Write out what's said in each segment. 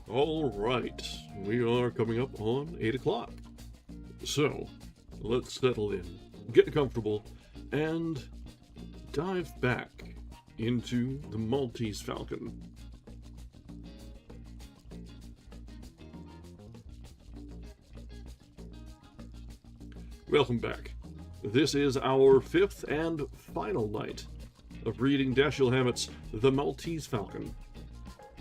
All right, we are coming up on 8 o'clock. So, let's settle in, get comfortable, and dive back into the Maltese Falcon. Welcome back. This is our fifth and final night of reading Dashiell Hammett's The Maltese Falcon.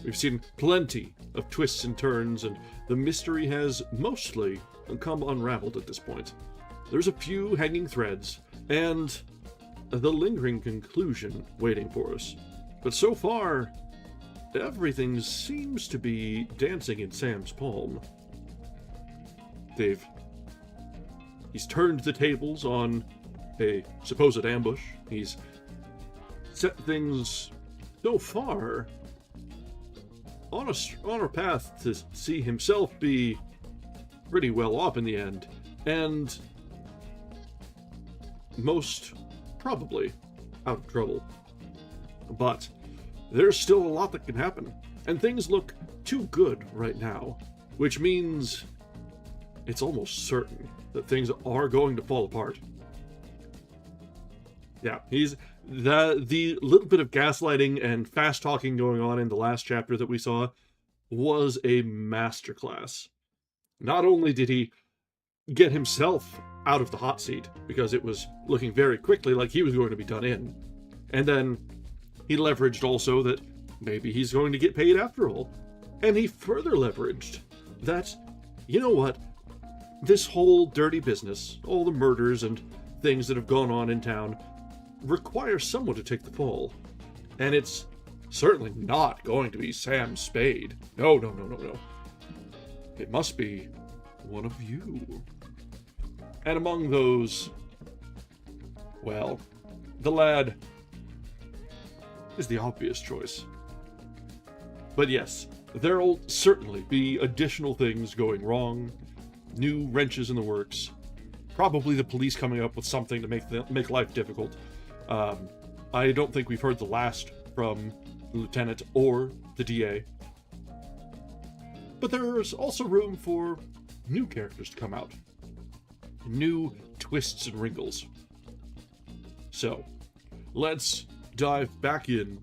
We've seen plenty of twists and turns, and the mystery has mostly come unraveled at this point. There's a few hanging threads, and the lingering conclusion waiting for us. But so far, everything seems to be dancing in Sam's palm. He's turned the tables on a supposed ambush. He's set things so far on a path to see himself be pretty well off in the end, and most probably out of trouble. But there's still a lot that can happen, and things look too good right now, which means it's almost certain that things are going to fall apart. Yeah, the little bit of gaslighting and fast talking going on in the last chapter that we saw was a masterclass. Not only did he get himself out of the hot seat, because it was looking very quickly like he was going to be done in, and then he leveraged also that maybe he's going to get paid after all. And he further leveraged that, you know what, this whole dirty business, all the murders and things that have gone on in town, require someone to take the fall. And it's certainly not going to be Sam Spade. No. It must be one of you. And among those, well, the lad is the obvious choice. But yes, there'll certainly be additional things going wrong, new wrenches in the works, probably the police coming up with something to make life difficult. I don't think we've heard the last from the lieutenant or the DA. But there's also room for new characters to come out. New twists and wrinkles. So, let's dive back in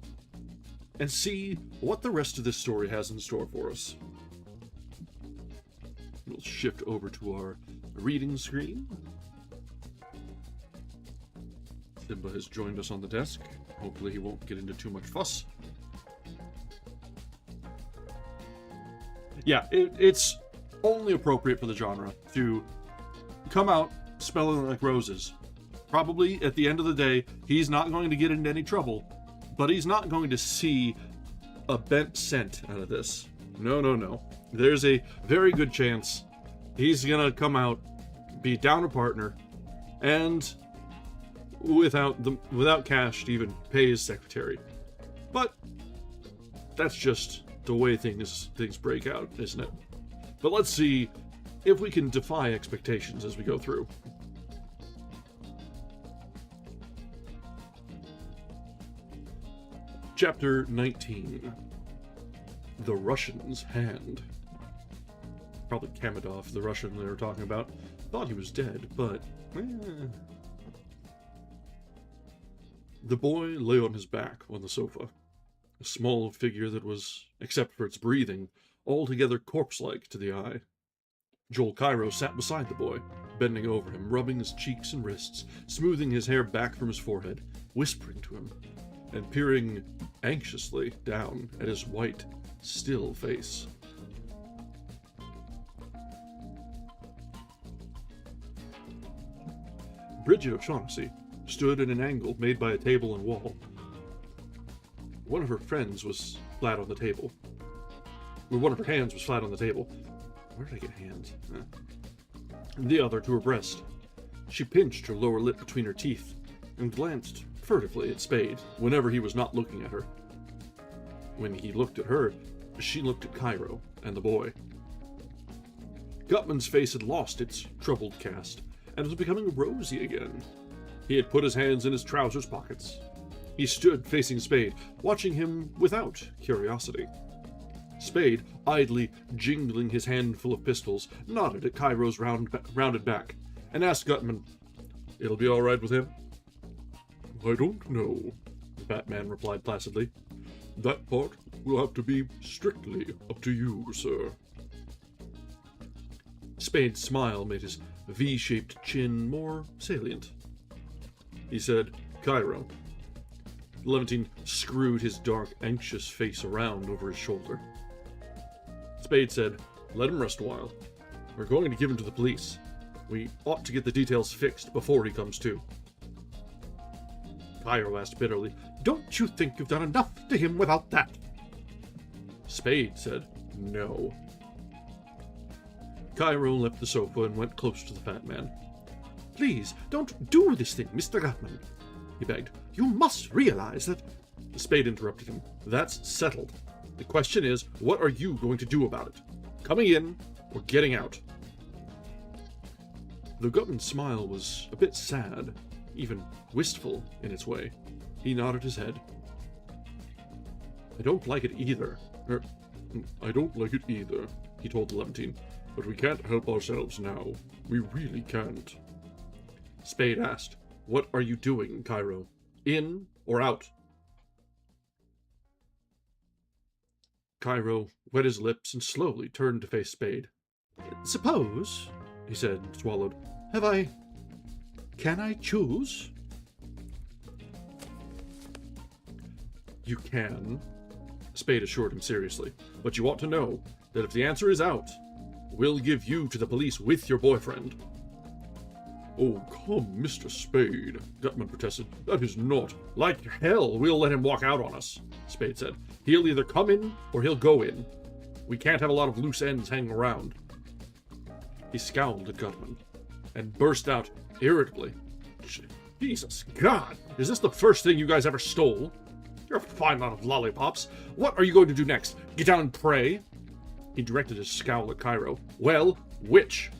and see what the rest of this story has in store for us. We'll shift over to our reading screen. Simba has joined us on the desk. Hopefully he won't get into too much fuss. Yeah, it's only appropriate for the genre to come out smelling like roses. Probably, at the end of the day, he's not going to get into any trouble, but he's not going to see a bent cent out of this. No. There's a very good chance he's gonna come out, be down a partner, and without cash to even pay his secretary. But that's just the way things break out, isn't it? But let's see if we can defy expectations as we go through. Chapter 19. The Russian's Hand. Probably Kamedov, the Russian they were talking about. Thought he was dead, but The boy lay on his back on the sofa, a small figure that was, except for its breathing, altogether corpse-like to the eye. Joel Cairo sat beside the boy, bending over him, rubbing his cheeks and wrists, smoothing his hair back from his forehead, whispering to him, and peering anxiously down at his white, still face. Bridget O'Shaughnessy stood at an angle made by a table and wall. One of her friends was flat on the table. One of her hands was flat on the table. Where did I get hands? The other to her breast. She pinched her lower lip between her teeth and glanced furtively at Spade whenever he was not looking at her. When he looked at her, she looked at Cairo and the boy. Gutman's face had lost its troubled cast and was becoming rosy again. He had put his hands in his trousers pockets. He stood facing Spade, watching him without curiosity. Spade, idly jingling his handful of pistols, nodded at Cairo's rounded back, and asked Gutman, "It'll be all right with him?" "I don't know," the fat man replied placidly. "That part will have to be strictly up to you, sir." Spade's smile made his V-shaped chin more salient. He said, "Cairo." Levantine screwed his dark, anxious face around over his shoulder. Spade said, "Let him rest a while. We're going to give him to the police. We ought to get the details fixed before he comes to." Cairo asked bitterly, "Don't you think you've done enough to him without that?" Spade said, "No." Cairo left the sofa and went close to the fat man. "Please, don't do this thing, Mr. Gutman," he begged. "You must realize that—" Spade interrupted him. "That's settled. The question is, what are you going to do about it? Coming in or getting out?" The Gutman's smile was a bit sad, even wistful in its way. He nodded his head. "I don't like it either. I don't like it either," he told the Levantine. "But we can't help ourselves now. We really can't." Spade asked, "What are you doing, Cairo? In or out?" Cairo wet his lips and slowly turned to face Spade. "Suppose," he said and swallowed. Can I choose?" "You can," Spade assured him seriously. "But you ought to know that if the answer is out, we'll give you to the police with your boyfriend." "Oh, come, Mr. Spade," Gutman protested. "That is not—" "Like hell, we'll let him walk out on us," Spade said. "He'll either come in or he'll go in. We can't have a lot of loose ends hanging around." He scowled at Gutman and burst out irritably, "Jesus God, is this the first thing you guys ever stole? You're a fine lot of lollipops. What are you going to do next? Get down and pray?" He directed his scowl at Cairo. "Well, which?"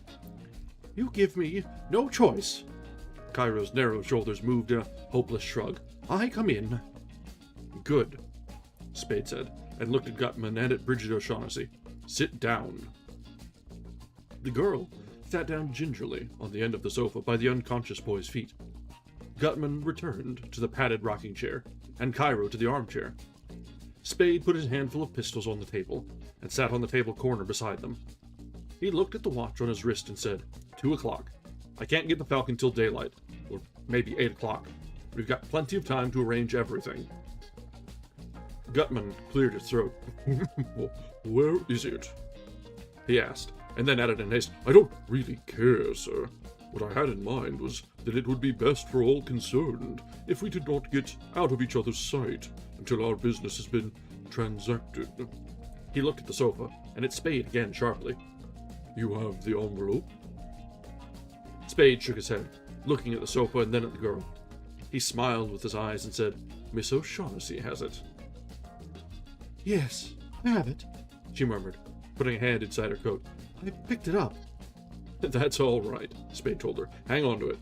"You give me no choice." Cairo's narrow shoulders moved in a hopeless shrug. "I come in." "Good," Spade said, and looked at Gutman and at Bridget O'Shaughnessy. "Sit down." The girl sat down gingerly on the end of the sofa by the unconscious boy's feet. Gutman returned to the padded rocking chair, and Cairo to the armchair. Spade put his handful of pistols on the table, and sat on the table corner beside them. He looked at the watch on his wrist and said, 2 o'clock. I can't get the Falcon till daylight, or maybe 8 o'clock. We've got plenty of time to arrange everything. Gutman cleared his throat. "Where is it?" he asked, and then added in haste, "I don't really care, sir. What I had in mind was that it would be best for all concerned if we did not get out of each other's sight until our business has been transacted." He looked at the sofa, and at Spade again sharply. "You have the envelope?" Spade shook his head, looking at the sofa and then at the girl. He smiled with his eyes and said, "Miss O'Shaughnessy has it." "Yes, I have it," she murmured, putting a hand inside her coat. "I picked it up." "That's all right," Spade told her. "Hang on to it."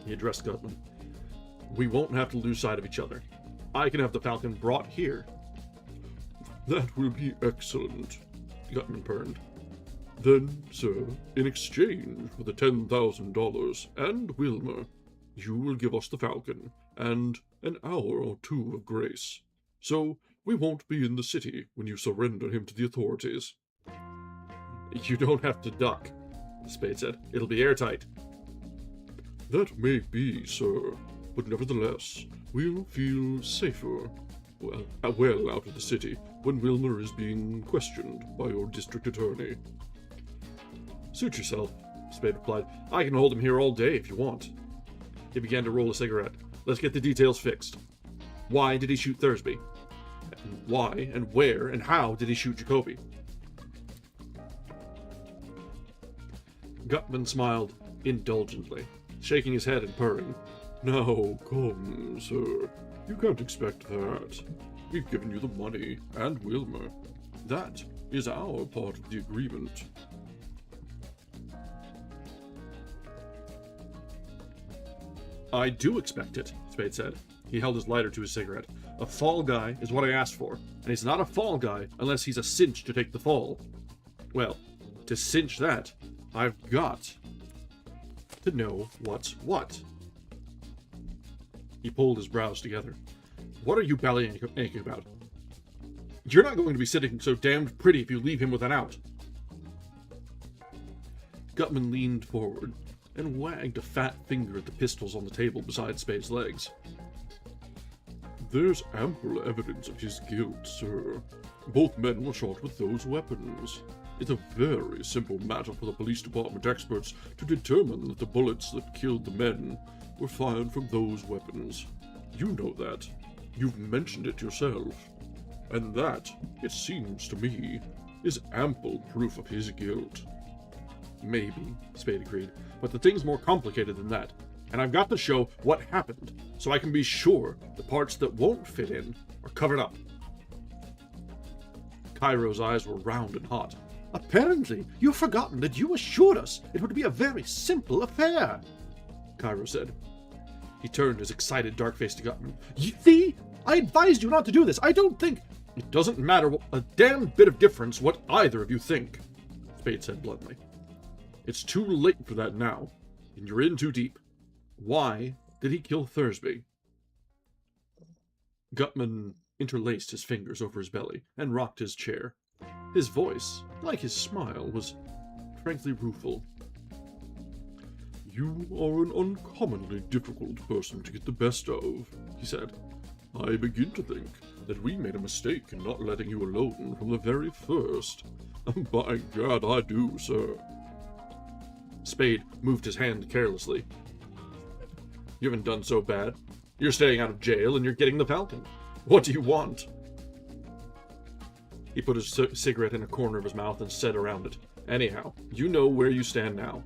He addressed Gutman. "We won't have to lose sight of each other. I can have the Falcon brought here." "That will be excellent," Gutman purred. "Then, sir, in exchange for the $10,000 and Wilmer, you will give us the Falcon and an hour or two of grace. So we won't be in the city when you surrender him to the authorities." "You don't have to duck," Spade said. "It'll be airtight." "That may be, sir, but nevertheless, we'll feel safer, well out of the city when Wilmer is being questioned by your district attorney." "Suit yourself," Spade replied. "I can hold him here all day if you want." He began to roll a cigarette. "Let's get the details fixed. Why did he shoot Thursby? And why and where and how did he shoot Jacoby?" Gutman smiled indulgently, shaking his head and purring. "Now, come, sir. You can't expect that. We've given you the money and Wilmer. That is our part of the agreement." "I do expect it," Spade said. He held his lighter to his cigarette. A fall guy is what I asked for, and he's not a fall guy unless he's a cinch to take the fall. Well, to cinch that, I've got to know what's what. He pulled his brows together. What are you bellyaching about? You're not going to be sitting so damned pretty if you leave him with an out. Gutman leaned forward and wagged a fat finger at the pistols on the table beside Spade's legs. There's ample evidence of his guilt, sir. Both men were shot with those weapons. It's a very simple matter for the police department experts to determine that the bullets that killed the men were fired from those weapons. You know that. You've mentioned it yourself. And that, it seems to me, is ample proof of his guilt. Maybe, Spade agreed, but the thing's more complicated than that, and I've got to show what happened, so I can be sure the parts that won't fit in are covered up. Cairo's eyes were round and hot. Apparently, you've forgotten that you assured us it would be a very simple affair, Cairo said. He turned his excited dark face to Gutman. You see? I advised you not to do this. I don't think... It doesn't matter a damn bit of difference what either of you think, Spade said bluntly. It's too late for that now, and you're in too deep. Why did he kill Thursby? Gutman interlaced his fingers over his belly and rocked his chair. His voice, like his smile, was frankly rueful. You are an uncommonly difficult person to get the best of, he said. I begin to think that we made a mistake in not letting you alone from the very first. By God, I do, sir. Spade moved his hand carelessly. You haven't done so bad. You're staying out of jail and you're getting the Falcon. What do you want? He put his cigarette in a corner of his mouth and said around it. Anyhow, you know where you stand now.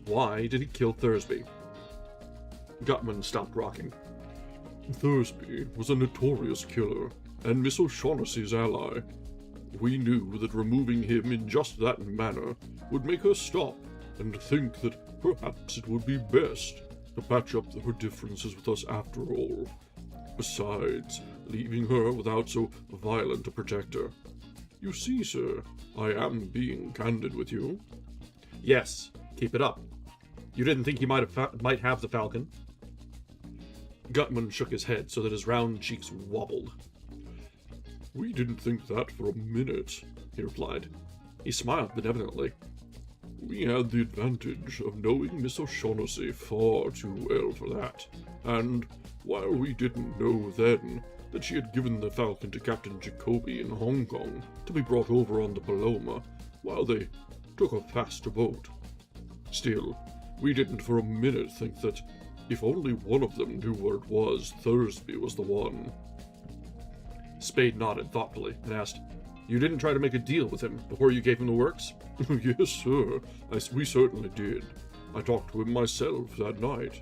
Why did he kill Thursby? Gutman stopped rocking. Thursby was a notorious killer and Miss O'Shaughnessy's ally. We knew that removing him in just that manner would make her stop and think that perhaps it would be best to patch up her differences with us after all. Besides, leaving her without so violent a protector. You see, sir, I am being candid with you. Yes, keep it up. You didn't think he might have the Falcon? Gutman shook his head so that his round cheeks wobbled. We didn't think that for a minute, he replied. He smiled benevolently. We had the advantage of knowing Miss O'Shaughnessy far too well for that, and while we didn't know then that she had given the Falcon to Captain Jacoby in Hong Kong to be brought over on the Paloma while they took a faster boat, still, we didn't for a minute think that if only one of them knew where it was, Thursby was the one. Spade nodded thoughtfully and asked, You didn't try to make a deal with him before you gave him the works? Yes, sir. We certainly did. I talked to him myself that night.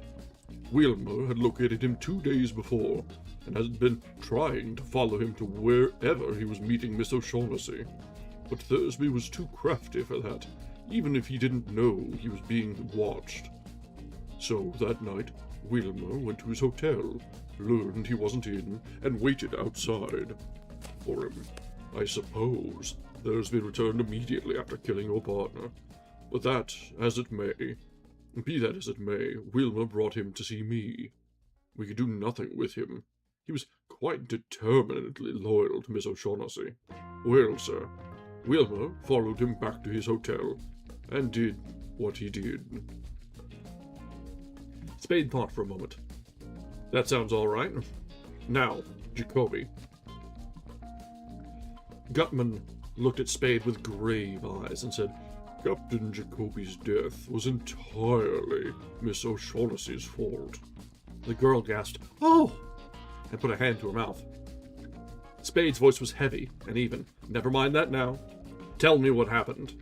Wilmer had located him 2 days before, and had been trying to follow him to wherever he was meeting Miss O'Shaughnessy. But Thursby was too crafty for that, even if he didn't know he was being watched. So that night, Wilmer went to his hotel, learned he wasn't in, and waited outside for him. I suppose Thursby returned immediately after killing your partner. But that, as it may, Wilmer brought him to see me. We could do nothing with him. He was quite determinedly loyal to Miss O'Shaughnessy. Well, sir, Wilmer followed him back to his hotel, and did what he did. Spade thought for a moment. That sounds all right. Now, Jacoby. Gutman looked at Spade with grave eyes and said, Captain Jacoby's death was entirely Miss O'Shaughnessy's fault. The girl gasped, Oh! and put a hand to her mouth. Spade's voice was heavy and even. Never mind that now. Tell me what happened.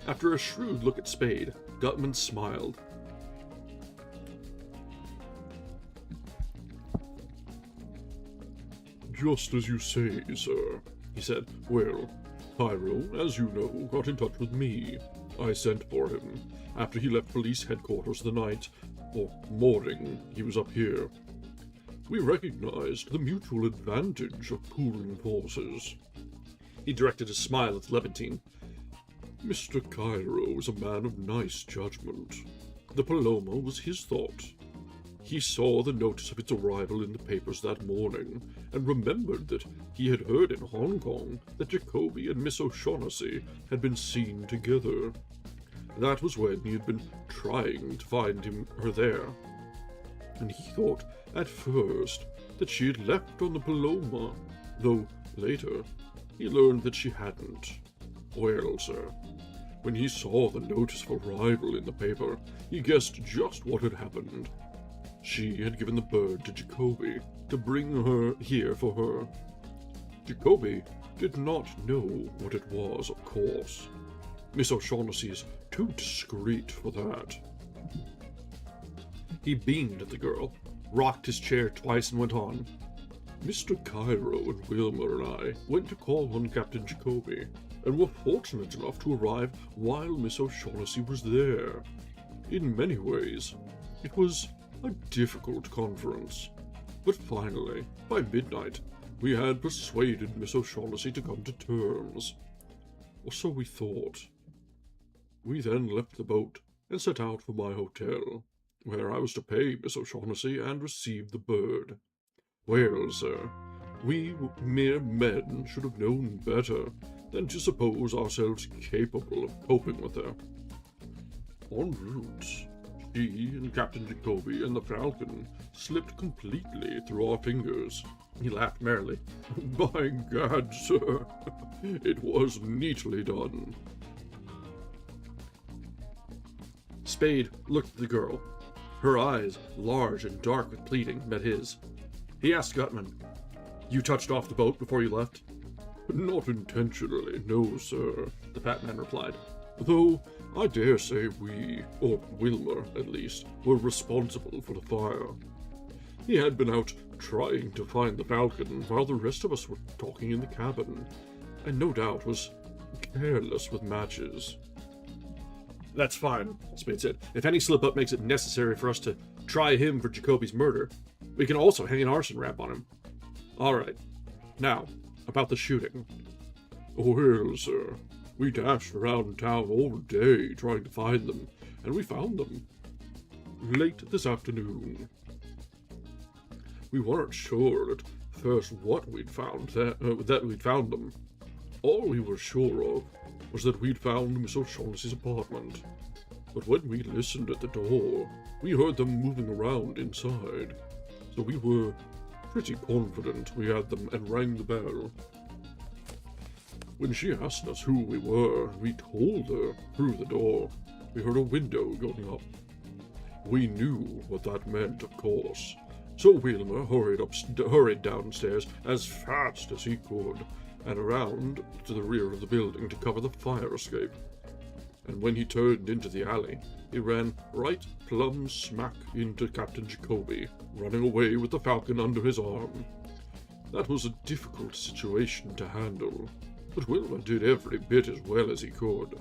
After a shrewd look at Spade, Gutman smiled. Just as you say, sir, he said. Well, Cairo, as you know, got in touch with me. I sent for him, after he left police headquarters the night, or morning, he was up here. We recognized the mutual advantage of pooling forces." He directed a smile at Levantine. "Mr. Cairo is a man of nice judgment. The Paloma was his thought. He saw the notice of its arrival in the papers that morning, and remembered that he had heard in Hong Kong that Jacoby and Miss O'Shaughnessy had been seen together. That was when he had been trying to find her there. And he thought, at first, that she had left on the Paloma, though later he learned that she hadn't. Well, sir, when he saw the notice of arrival in the paper, he guessed just what had happened. She had given the bird to Jacoby to bring her here for her. Jacoby did not know what it was, of course. Miss O'Shaughnessy is too discreet for that." He beamed at the girl, rocked his chair twice, and went on. "Mr. Cairo and Wilmer and I went to call on Captain Jacoby, and were fortunate enough to arrive while Miss O'Shaughnessy was there. In many ways, it was a difficult conference, but finally, by midnight, we had persuaded Miss O'Shaughnessy to come to terms. Or so we thought. We then left the boat and set out for my hotel, where I was to pay Miss O'Shaughnessy and receive the bird. Well, sir, we mere men should have known better than to suppose ourselves capable of coping with her. En route, she and Captain Jacoby and the Falcon slipped completely through our fingers." He laughed merrily. "By Gad, sir, it was neatly done." Spade looked at the girl. Her eyes, large and dark with pleading, met his. He asked Gutman, "You touched off the boat before you left?" "Not intentionally, no, sir," the fat man replied. "Though I dare say we, or Wilmer at least, were responsible for the fire. He had been out trying to find the Falcon while the rest of us were talking in the cabin, and no doubt was careless with matches." "That's fine," Spade said. "If any slip-up makes it necessary for us to try him for Jacoby's murder, we can also hang an arson rap on him. All right. Now, about the shooting." "Well, sir, we dashed around town all day trying to find them, and we found them late this afternoon. We weren't sure at first what we'd found, that we'd found them. All we were sure of was that we'd found Miss O'Shaughnessy's apartment. But when we listened at the door, we heard them moving around inside, so we were pretty confident we had them and rang the bell. When she asked us who we were, we told her through the door. We heard a window going up. We knew what that meant, of course, so Wilmer hurried downstairs as fast as he could and around to the rear of the building to cover the fire escape. And when he turned into the alley, he ran right plumb smack into Captain Jacoby, running away with the Falcon under his arm. That was a difficult situation to handle, but Wilmer did every bit as well as he could.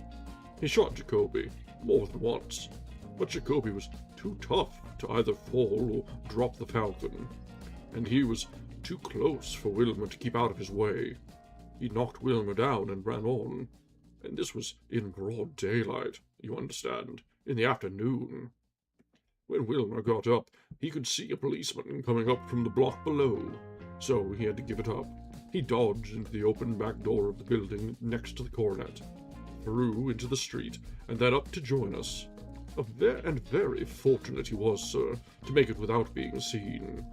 He shot Jacoby more than once, but Jacoby was too tough to either fall or drop the Falcon, and he was too close for Wilmer to keep out of his way. He knocked Wilmer down and ran on, and this was in broad daylight, you understand, in the afternoon. When Wilmer got up, he could see a policeman coming up from the block below, so he had to give it up. He dodged into the open back door of the building next to the coronet, through into the street, and then up to join us. Very fortunate he was, sir, to make it without being seen.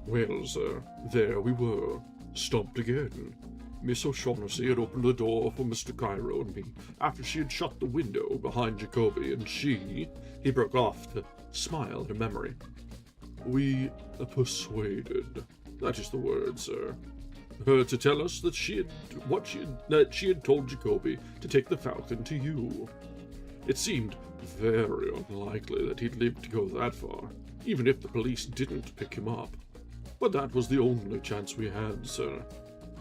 Well, sir, there we were, stumped again. Miss O'Shaughnessy had opened the door for Mr. Cairo and me after she had shut the window behind Jacoby, and she... He broke off to smile at her memory. We persuaded, that is the word, sir, her to tell us that she had told Jacoby to take the Falcon to you. It seemed very unlikely that he'd live to go that far, even if the police didn't pick him up. But that was the only chance we had, sir.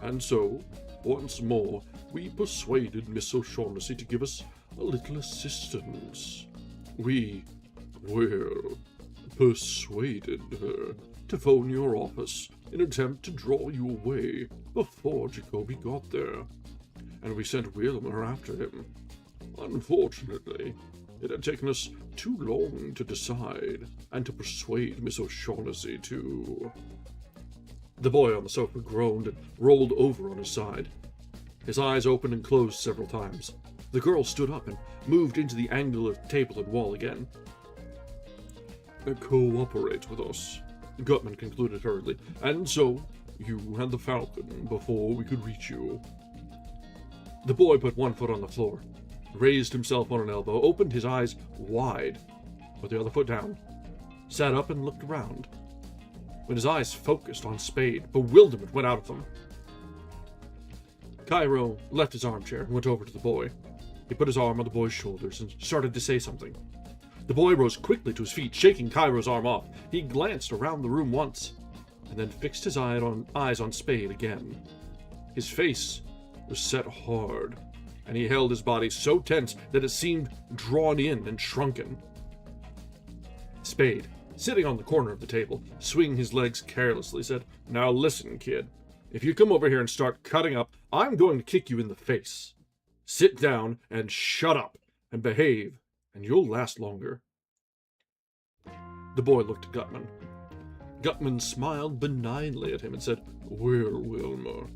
And so, once more, we persuaded Miss O'Shaughnessy to give us a little assistance. We, well, persuaded her to phone your office in an attempt to draw you away before Jacoby got there, and we sent Wilmer after him. Unfortunately, it had taken us too long to decide and to persuade Miss O'Shaughnessy to... The boy on the sofa groaned and rolled over on his side. His eyes opened and closed several times. The girl stood up and moved into the angle of table and wall again. Cooperate with us, Gutman concluded hurriedly, and so you had the Falcon before we could reach you. The boy put one foot on the floor, raised himself on an elbow, opened his eyes wide, put the other foot down, sat up and looked around. When his eyes focused on Spade, bewilderment went out of them. Cairo left his armchair and went over to the boy. He put his arm on the boy's shoulders and started to say something. The boy rose quickly to his feet, shaking Cairo's arm off. He glanced around the room once, and then fixed his eyes on Spade again. His face was set hard, and he held his body so tense that it seemed drawn in and shrunken. Spade, sitting on the corner of the table, swinging his legs carelessly, said, "Now listen, kid. If you come over here and start cutting up, I'm going to kick you in the face. Sit down and shut up and behave, and you'll last longer." The boy looked at Gutman. Gutman smiled benignly at him and said, "Well, Wilmer,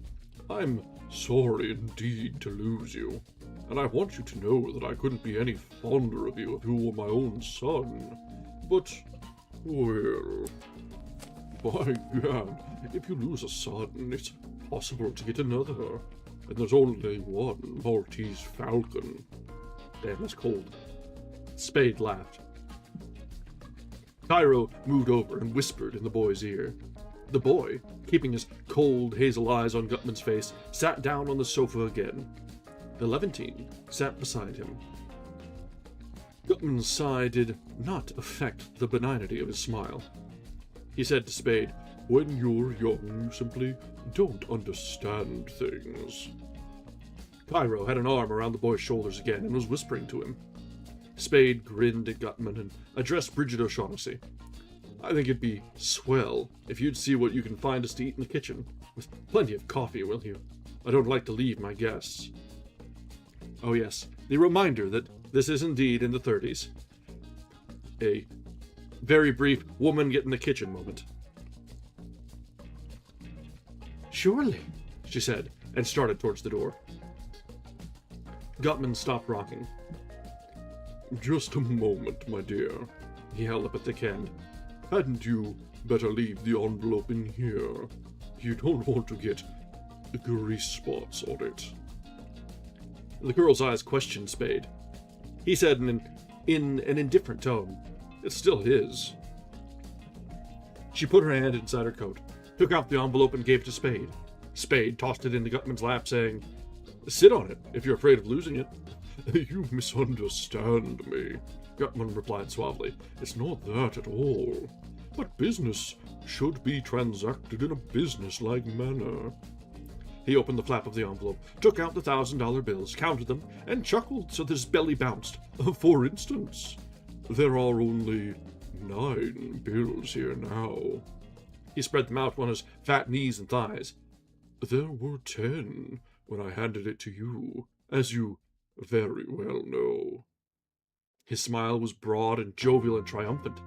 I'm sorry indeed to lose you, and I want you to know that I couldn't be any fonder of you if you were my own son. But, well, by gad, if you lose a son, it's possible to get another, and there's only one Maltese Falcon." Damn, that's cold. Spade laughed. Cairo moved over and whispered in the boy's ear. The boy, keeping his cold hazel eyes on Gutman's face, sat down on the sofa again. The Levantine sat beside him. Gutman's sigh did not affect the benignity of his smile. He said to Spade, "When you're young, you simply don't understand things." Cairo had an arm around the boy's shoulders again and was whispering to him. Spade grinned at Gutman and addressed Bridget O'Shaughnessy. "I think it'd be swell if you'd see what you can find us to eat in the kitchen, with plenty of coffee, will you? I don't like to leave my guests." Oh yes, the reminder that this is indeed in the 30s. A very brief woman get in the kitchen moment. "Surely," she said, and started towards the door. Gutman stopped rocking. "Just a moment, my dear," he held up a thick hand. "Hadn't you better leave the envelope in here? You don't want to get grease spots on it." The girl's eyes questioned Spade. He said in an indifferent tone, "It's still his." She put her hand inside her coat, took out the envelope and gave it to Spade. Spade tossed it into Gutman's lap, saying, "Sit on it, if you're afraid of losing it." "You misunderstand me," Gutman replied suavely. "It's not that at all. But business should be transacted in a business-like manner." He opened the flap of the envelope, took out the $1,000 bills, counted them, and chuckled so that his belly bounced. "For instance, there are only 9 bills here now." He spread them out on his fat knees and thighs. "There were 10 when I handed it to you, as you very well know." His smile was broad and jovial and triumphant.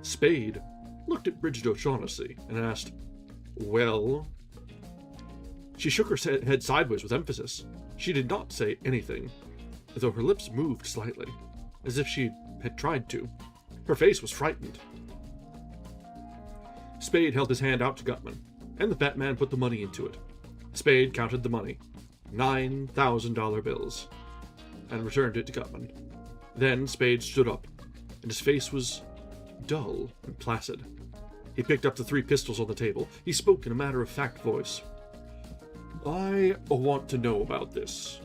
Spade looked at Bridget O'Shaughnessy and asked, "Well?" She shook her head sideways with emphasis. She did not say anything, though her lips moved slightly, as if she had tried to. Her face was frightened. Spade held his hand out to Gutman, and the fat man put the money into it. Spade counted the money, $9,000 bills, and returned it to Gutman. Then Spade stood up, and his face was dull and placid. He picked up the 3 pistols on the table. He spoke in a matter-of-fact voice. "I want to know about this.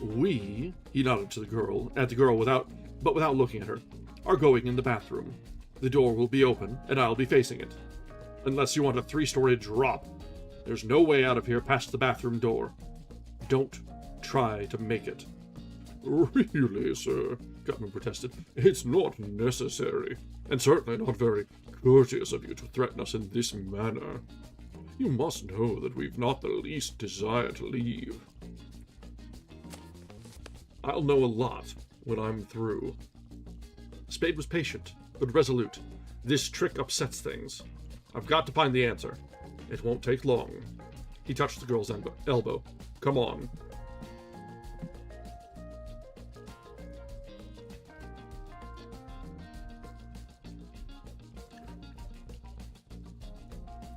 We," he nodded to the girl, without looking at her, "are going in the bathroom. The door will be open, and I'll be facing it. Unless you want a 3-story drop. There's no way out of here past the bathroom door. Don't try to make it. Really, sir, Gutman protested. It's not necessary, and certainly not very courteous of you to threaten us in this manner. You must know that we've not the least desire to leave. I'll know a lot when I'm through. Spade was patient, but resolute. This trick upsets things. I've got to find the answer. It won't take long. He touched the girl's elbow. Come on.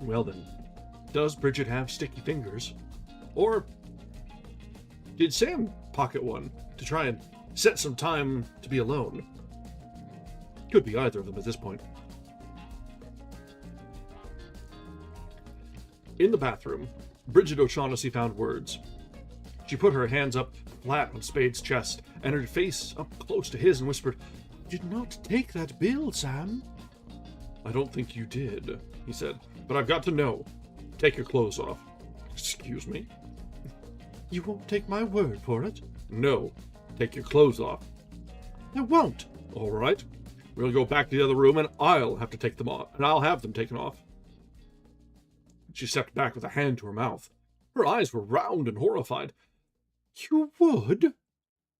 Well then, does Bridget have sticky fingers? Or did Sam pocket one to try and set some time to be alone? Could be either of them at this point. In the bathroom, Bridget O'Shaughnessy found words. She put her hands up flat on Spade's chest and her face up close to his and whispered, "I did not take that bill, Sam." "I don't think you did," he said, "but I've got to know. Take your clothes off." "Excuse me?" "You won't take my word for it?" "No. Take your clothes off." "I won't." "All right. We'll go back to the other room and I'll have to take them off, and I'll have them taken off." She stepped back with a hand to her mouth. Her eyes were round and horrified. "You would?"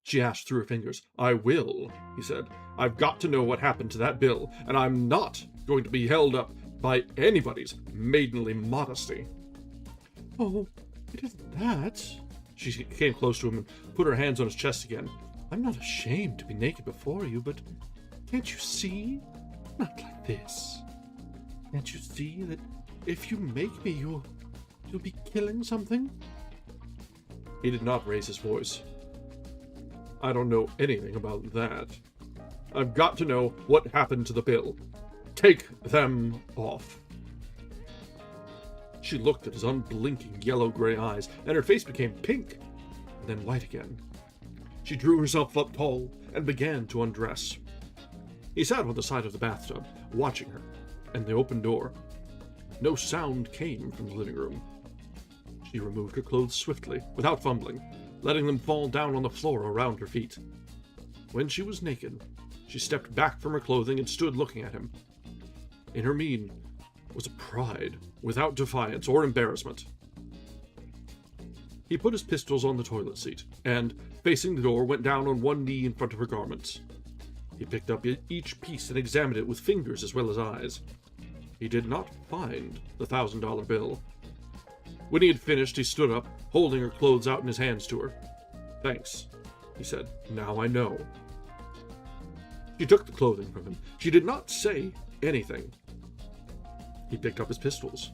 she asked through her fingers. "I will," he said. "I've got to know what happened to that bill, and I'm not going to be held up by anybody's maidenly modesty." "Oh, it isn't that." She came close to him and put her hands on his chest again. "I'm not ashamed to be naked before you, but can't you see? Not like this. Can't you see that if you make me, you'll be killing something?" He did not raise his voice. "I don't know anything about that. I've got to know what happened to the bill. Take them off." She looked at his unblinking yellow-gray eyes, and her face became pink, and then white again. She drew herself up tall and began to undress. He sat on the side of the bathtub, watching her, and the open door. No sound came from the living room. She removed her clothes swiftly, without fumbling, letting them fall down on the floor around her feet. When she was naked, she stepped back from her clothing and stood looking at him. In her mien was a pride, without defiance or embarrassment. He put his pistols on the toilet seat, and, facing the door, went down on one knee in front of her garments. He picked up each piece and examined it with fingers as well as eyes. He did not find the $1,000 bill. When he had finished, he stood up, holding her clothes out in his hands to her. "Thanks," he said. "Now I know." She took the clothing from him. She did not say anything. He picked up his pistols.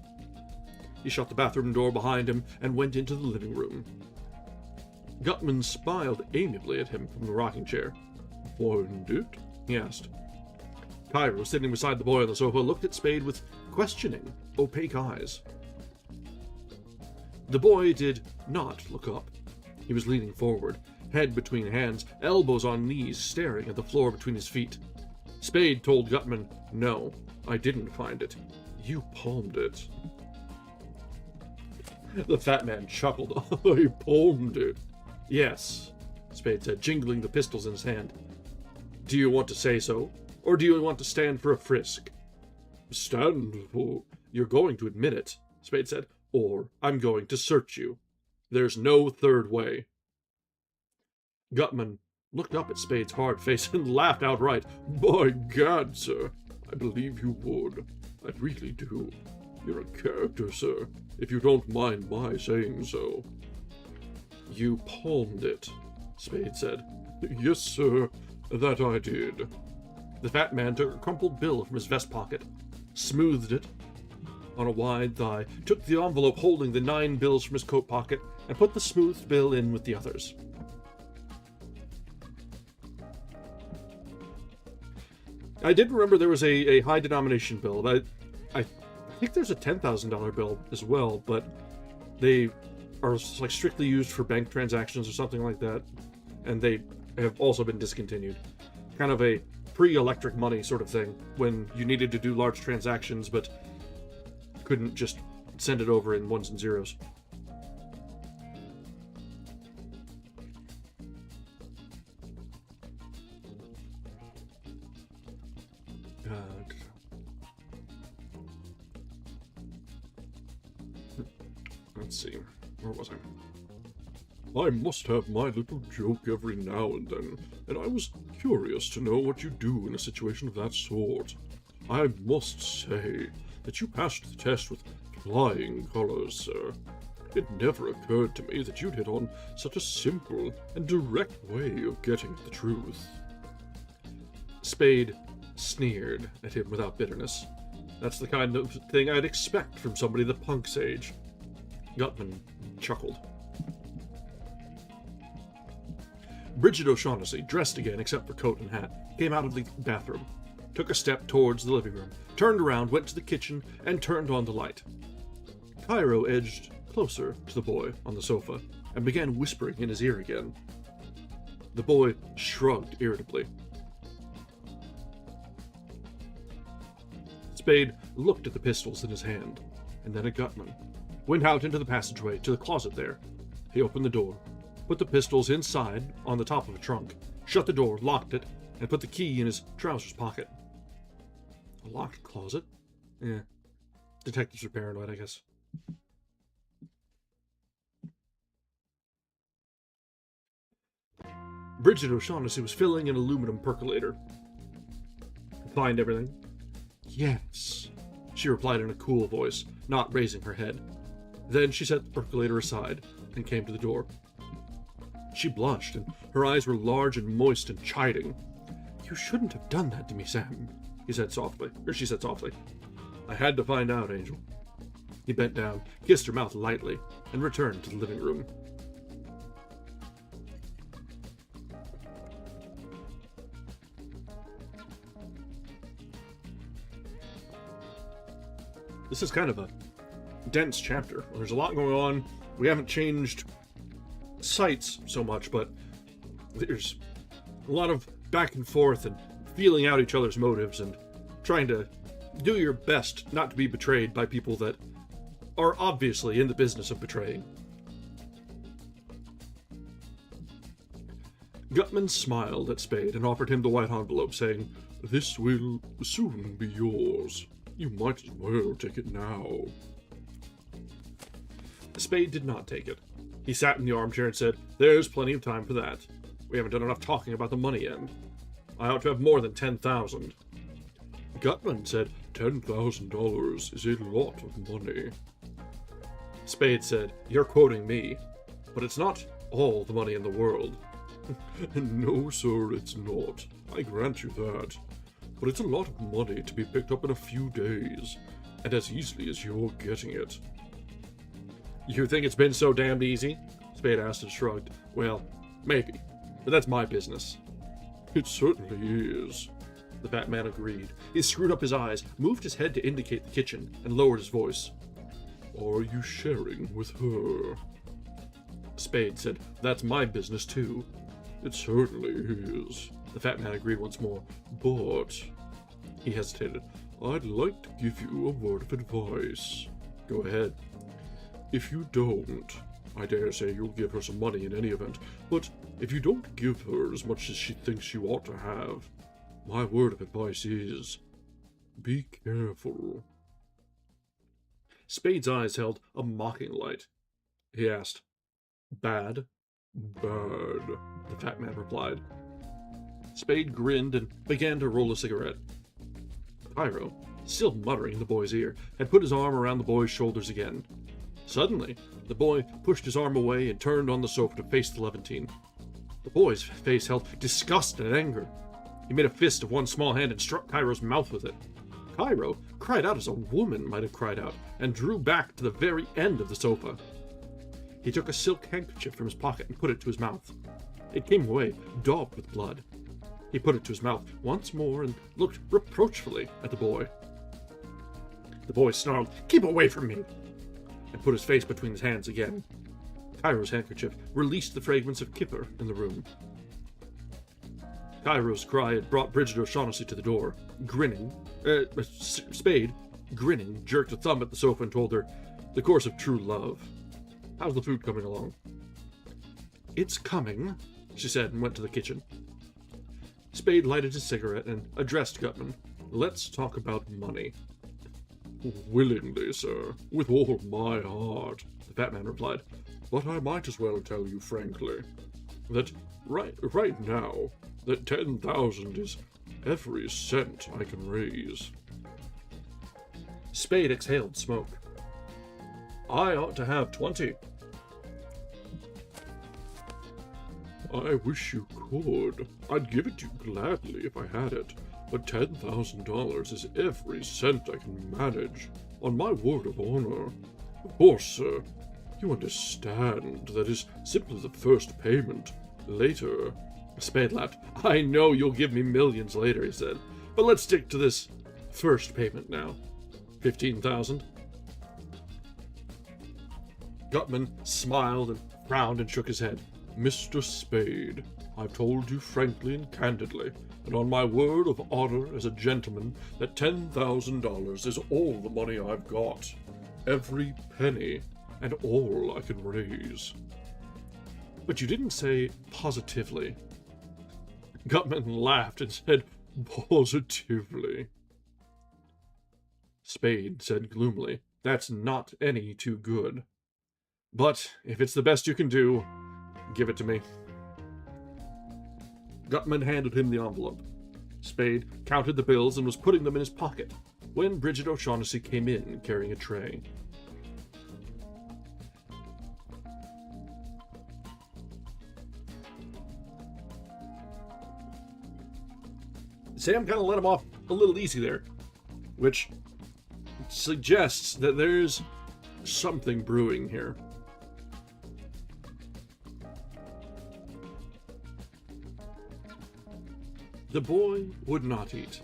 He shut the bathroom door behind him and went into the living room. Gutman smiled amiably at him from the rocking chair. "Find it?" he asked. Cairo, sitting beside the boy on the sofa, looked at Spade with questioning, opaque eyes. The boy did not look up. He was leaning forward, head between hands, elbows on knees, staring at the floor between his feet. Spade told Gutman, "No, I didn't find it. You palmed it." The fat man chuckled. "I palmed it." "Yes," Spade said, jingling the pistols in his hand. "Do you want to say so, or do you want to stand for a frisk?" "Stand for... You're going to admit it," Spade said, "or I'm going to search you. There's no third way." Gutman looked up at Spade's hard face and laughed outright. "By gad, sir, I believe you would. I really do. You're a character, sir, if you don't mind my saying so." "You palmed it," Spade said. "Yes, sir, that I did." The fat man took a crumpled bill from his vest pocket, smoothed it on a wide thigh, took the envelope holding the 9 bills from his coat pocket, and put the smoothed bill in with the others. I did remember there was a high denomination bill. I think there's a $10,000 bill as well, but they are like strictly used for bank transactions or something like that, and they have also been discontinued. Kind of a pre-electric money sort of thing, when you needed to do large transactions but couldn't just send it over in ones and zeros. Let's see. Where was I? I must have my little joke every now and then, and I was curious to know what you do in a situation of that sort. I must say that you passed the test with flying colors, sir. It never occurred to me that you'd hit on such a simple and direct way of getting at the truth. Spade sneered at him without bitterness. That's the kind of thing I'd expect from somebody the punk's age. Gutman chuckled. Bridget O'Shaughnessy, dressed again except for coat and hat, came out of the bathroom, took a step towards the living room, turned around, went to the kitchen, and turned on the light. Cairo edged closer to the boy on the sofa and began whispering in his ear again. The boy shrugged irritably. Spade looked at the pistols in his hand, and then at Gutman, went out into the passageway to the closet there. He opened the door, put the pistols inside on the top of a trunk, shut the door, locked it, and put the key in his trousers pocket. A locked closet? Yeah. Detectives are paranoid, I guess. Bridget O'Shaughnessy was filling an aluminum percolator. Find everything? Yes, she replied in a cool voice, not raising her head. Then she set the percolator aside and came to the door. She blushed, and her eyes were large and moist and chiding. You shouldn't have done that to me, Sam, she said softly. I had to find out, Angel. He bent down, kissed her mouth lightly, and returned to the living room. This is kind of a dense chapter. There's a lot going on. We haven't changed sites so much, but there's a lot of back and forth and feeling out each other's motives and trying to do your best not to be betrayed by people that are obviously in the business of betraying. Gutman smiled at Spade and offered him the white envelope, saying, "This will soon be yours. You might as well take it now." Spade did not take it. He sat in the armchair and said, "There's plenty of time for that. We haven't done enough talking about the money end. I ought to have more than 10,000. Gutman said $10,000 is a lot of money. Spade said, "You're quoting me, but it's not all the money in the world." "No, sir, it's not. I grant you that. But it's a lot of money to be picked up in a few days, and as easily as you're getting it." "You think it's been so damned easy?" Spade asked and shrugged. "Well, maybe, but that's my business." "It certainly is," the fat man agreed. He screwed up his eyes, moved his head to indicate the kitchen, and lowered his voice. "Are you sharing with her?" Spade said, "That's my business too." "It certainly is," the fat man agreed once more. "But," he hesitated, "I'd like to give you a word of advice." "Go ahead." "If you don't, I dare say you'll give her some money in any event, but if you don't give her as much as she thinks you ought to have, my word of advice is, be careful." Spade's eyes held a mocking light. He asked, "Bad?" "Bad," the fat man replied. Spade grinned and began to roll a cigarette. Cairo, still muttering in the boy's ear, had put his arm around the boy's shoulders again. Suddenly, the boy pushed his arm away and turned on the sofa to face the Levantine. The boy's face held disgust and anger. He made a fist of one small hand and struck Cairo's mouth with it. Cairo cried out as a woman might have cried out, and drew back to the very end of the sofa. He took a silk handkerchief from his pocket and put it to his mouth. It came away, daubed with blood. He put it to his mouth once more and looked reproachfully at the boy. The boy snarled, "Keep away from me!" and put his face between his hands again. Cairo's handkerchief released the fragrance of kipper in the room. Cairo's cry had brought Bridget O'Shaughnessy to the door. Spade, grinning, jerked a thumb at the sofa and told her, "The course of true love. How's the food coming along?" "It's coming," she said, and went to the kitchen. Spade lighted his cigarette and addressed Gutman. "Let's talk about money." "Willingly, sir, with all my heart," the fat man replied. "But I might as well tell you frankly that right now, that 10,000 is every cent I can raise." Spade exhaled smoke. "I ought to have 20. "I wish you could. I'd give it to you gladly if I had it. But $10,000 is every cent I can manage, on my word of honor. Of course, sir, you understand that is simply the first payment. Later..." Spade laughed. "I know you'll give me millions later," he said. "But let's stick to this first payment now. 15,000. Gutman smiled and frowned and shook his head. "Mr. Spade, I've told you frankly and candidly, and on my word of honor as a gentleman, that $10,000 is all the money I've got. Every penny, and all I can raise." "But you didn't say positively." Gutman laughed and said, "Positively." Spade said gloomily, "That's not any too good. But if it's the best you can do, give it to me." Gutman handed him the envelope. Spade counted the bills and was putting them in his pocket when Bridget O'Shaughnessy came in carrying a tray. Sam kind of let him off a little easy there, which suggests that there's something brewing here. The boy would not eat.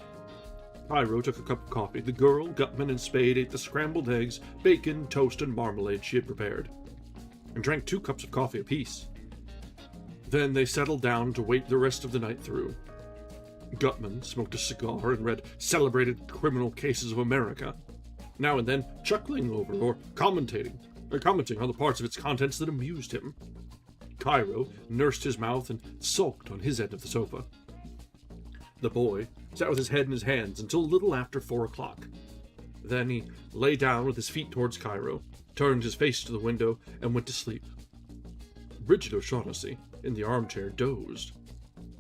Cairo took a cup of coffee. The girl, Gutman, and Spade ate the scrambled eggs, bacon, toast, and marmalade she had prepared, and drank 2 cups of coffee apiece. Then they settled down to wait the rest of the night through. Gutman smoked a cigar and read Celebrated Criminal Cases of America, now and then chuckling over or commenting on the parts of its contents that amused him. Cairo nursed his mouth and sulked on his end of the sofa. The boy sat with his head in his hands until a little after 4 o'clock. Then he lay down with his feet towards Cairo, turned his face to the window, and went to sleep. Bridget O'Shaughnessy, in the armchair, dozed,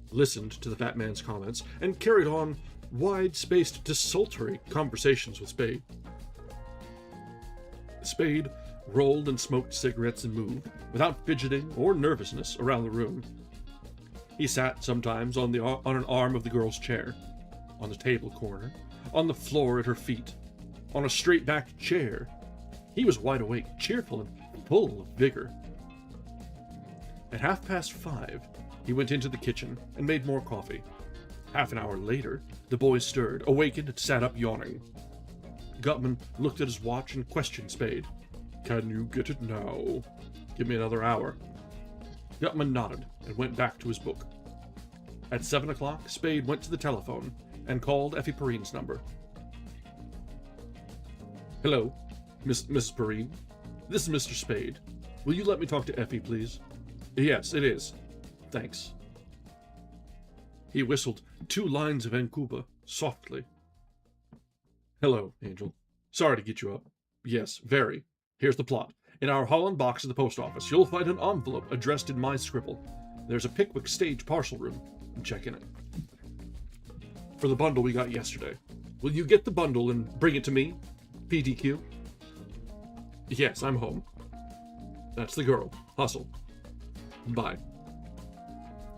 listened to the fat man's comments, and carried on wide-spaced, desultory conversations with Spade. Spade rolled and smoked cigarettes and moved, without fidgeting or nervousness, around the room. He sat sometimes on an arm of the girl's chair, on the table corner, on the floor at her feet, on a straight-backed chair. He was wide awake, cheerful, and full of vigor. At 5:30, he went into the kitchen and made more coffee. Half an hour later, the boy stirred, awakened, and sat up yawning. Gutman looked at his watch and questioned Spade. "Can you get it now?" "Give me another hour." Gutman nodded and went back to his book. At 7 o'clock, Spade went to the telephone and called Effie Perrine's number. "Hello, Mrs. Perrine. This is Mr. Spade. Will you let me talk to Effie, please?" "Yes, it is. Thanks." He whistled 2 lines of Encuba, softly. "Hello, Angel. Sorry to get you up." "Yes, very. Here's the plot. In our Holland box at the post office, you'll find an envelope addressed in my scribble. There's a Pickwick stage parcel room. Check in it. For the bundle we got yesterday. Will you get the bundle and bring it to me? PDQ." "Yes, I'm home." "That's the girl. Hustle. Bye."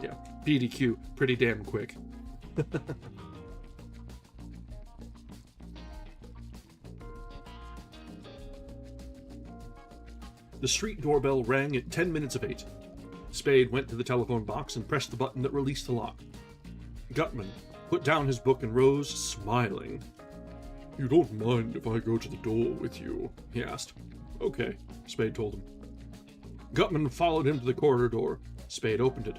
Yeah, PDQ, pretty damn quick. The street doorbell rang at 10 minutes of 8. Spade went to the telephone box and pressed the button that released the lock. Gutman put down his book and rose, smiling. "You don't mind if I go to the door with you?" he asked. "Okay," Spade told him. Gutman followed him to the corridor door. Spade opened it.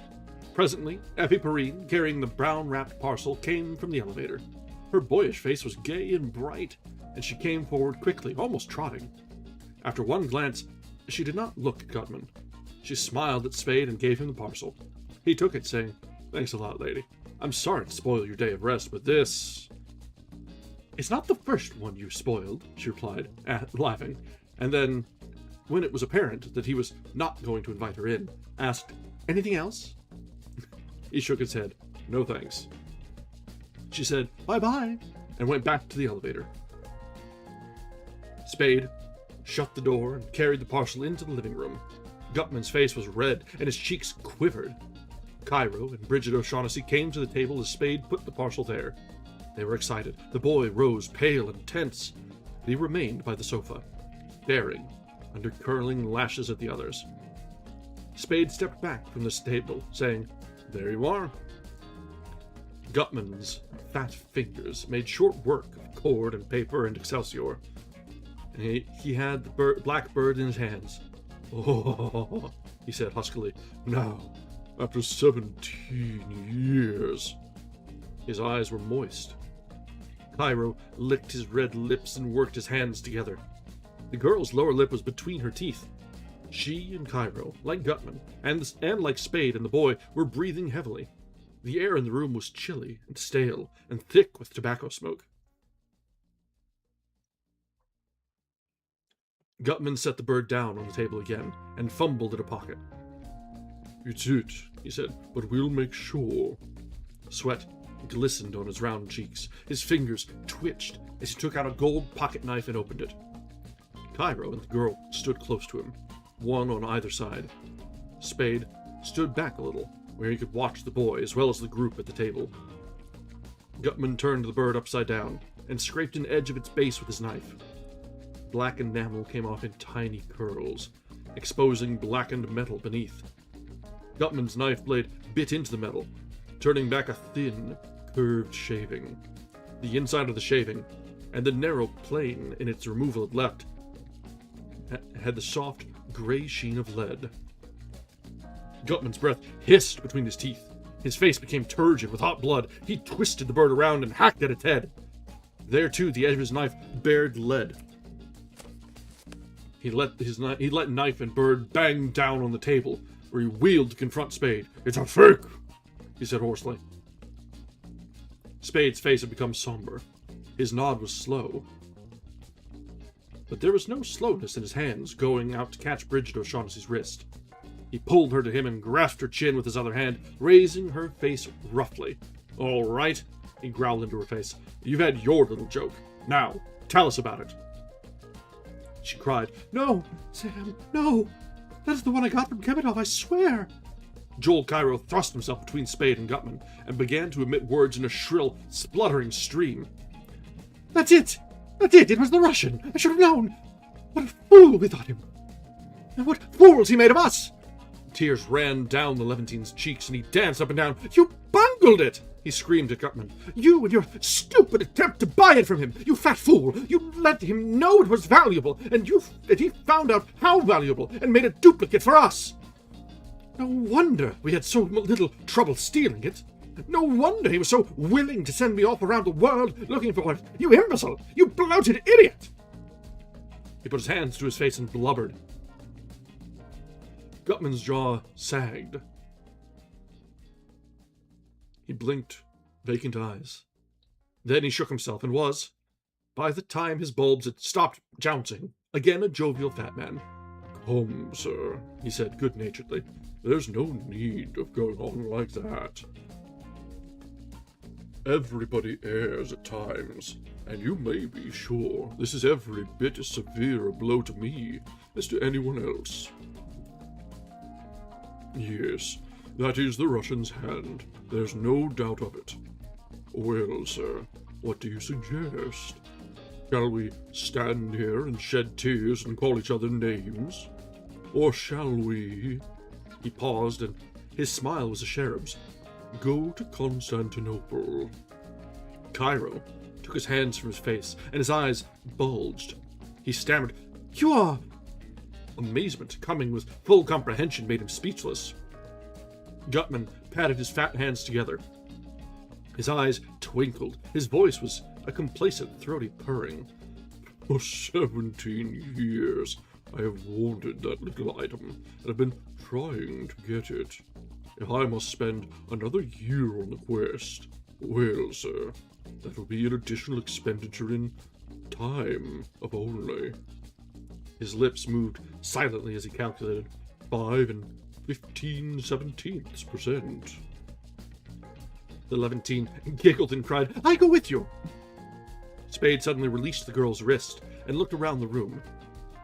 Presently, Effie Perrine, carrying the brown-wrapped parcel, came from the elevator. Her boyish face was gay and bright, and she came forward quickly, almost trotting. After one glance, she did not look at Gutman. She smiled at Spade and gave him the parcel. He took it, saying, "Thanks a lot, lady. I'm sorry to spoil your day of rest, but this... It's not the first one you spoiled, she replied, laughing, and then, when it was apparent that he was not going to invite her in, asked, anything else? He shook his head. No thanks. She said, bye-bye, and went back to the elevator. Spade shut the door and carried the parcel into the living room. Gutman's face was red, and his cheeks quivered. Cairo and Bridget O'Shaughnessy came to the table as Spade put the parcel there. They were excited. The boy rose pale and tense, but he remained by the sofa, staring under curling lashes at the others. Spade stepped back from the table, saying, there you are. Gutman's fat fingers made short work of cord and paper and excelsior. And he had the black bird in his hands. Oh, he said huskily, now, after 17 years. His eyes were moist. Cairo licked his red lips and worked his hands together. The girl's lower lip was between her teeth. She and Cairo, like Gutman, and like Spade and the boy, were breathing heavily. The air in the room was chilly and stale and thick with tobacco smoke. Gutman set the bird down on the table again and fumbled at a pocket. It's it, he said, but we'll make sure. Sweat glistened on his round cheeks. His fingers twitched as he took out a gold pocket knife and opened it. Cairo and the girl stood close to him, one on either side. Spade stood back a little, where he could watch the boy as well as the group at the table. Gutman turned the bird upside down and scraped an edge of its base with his knife. Black enamel came off in tiny curls, exposing blackened metal beneath. Gutman's knife blade bit into the metal, turning back a thin, curved shaving. The inside of the shaving, and the narrow plane in its removal had left, had the soft, gray sheen of lead. Gutman's breath hissed between his teeth. His face became turgid with hot blood. He twisted the bird around and hacked at its head. There, too, the edge of his knife bared lead. He let knife and bird bang down on the table, where he wheeled to confront Spade. It's a fake, he said hoarsely. Spade's face had become somber. His nod was slow. But there was no slowness in his hands going out to catch Bridget O'Shaughnessy's wrist. He pulled her to him and grasped her chin with his other hand, raising her face roughly. All right, he growled into her face. You've had your little joke. Now, tell us about it. She cried, No, Sam, no. That's the one I got from Kemidov, I swear. Joel Cairo thrust himself between Spade and Gutman and began to emit words in a shrill, spluttering stream. That's it! That's it! It was the Russian! I should have known! What a fool we thought him! And what fools he made of us! Tears ran down the Levantine's cheeks and he danced up and down. You bungled it! He screamed at Gutman. You and your stupid attempt to buy it from him! You fat fool! You let him know it was valuable, and he found out how valuable and made a duplicate for us! No wonder we had so little trouble stealing it. No wonder he was so willing to send me off around the world looking for it. You imbecile! You bloated idiot! He put his hands to his face and blubbered. Gutman's jaw sagged. He blinked vacant eyes. Then he shook himself and was, by the time his bulbs had stopped jouncing, again a jovial fat man. Come, sir, he said good-naturedly. There's no need of going on like that. Everybody errs at times, and you may be sure this is every bit as severe a blow to me as to anyone else. Yes, that is the Russian's hand. There's no doubt of it. Well, sir, what do you suggest? Shall we stand here and shed tears and call each other names? Or shall we... He paused, and his smile was a cherub's. Go to Constantinople. Cairo took his hands from his face, and his eyes bulged. He stammered, You are... Amazement, coming with full comprehension, made him speechless. Gutman patted his fat hands together. His eyes twinkled. His voice was a complacent, throaty purring. For 17 years, I have wanted that little item, and have been trying to get it. if I must spend another year on the quest, well, sir, that will be an additional expenditure in time of only. His lips moved silently as he calculated 5 15/17%. The Levantine giggled and cried, "I go with you!" Spade suddenly released the girl's wrist and looked around the room.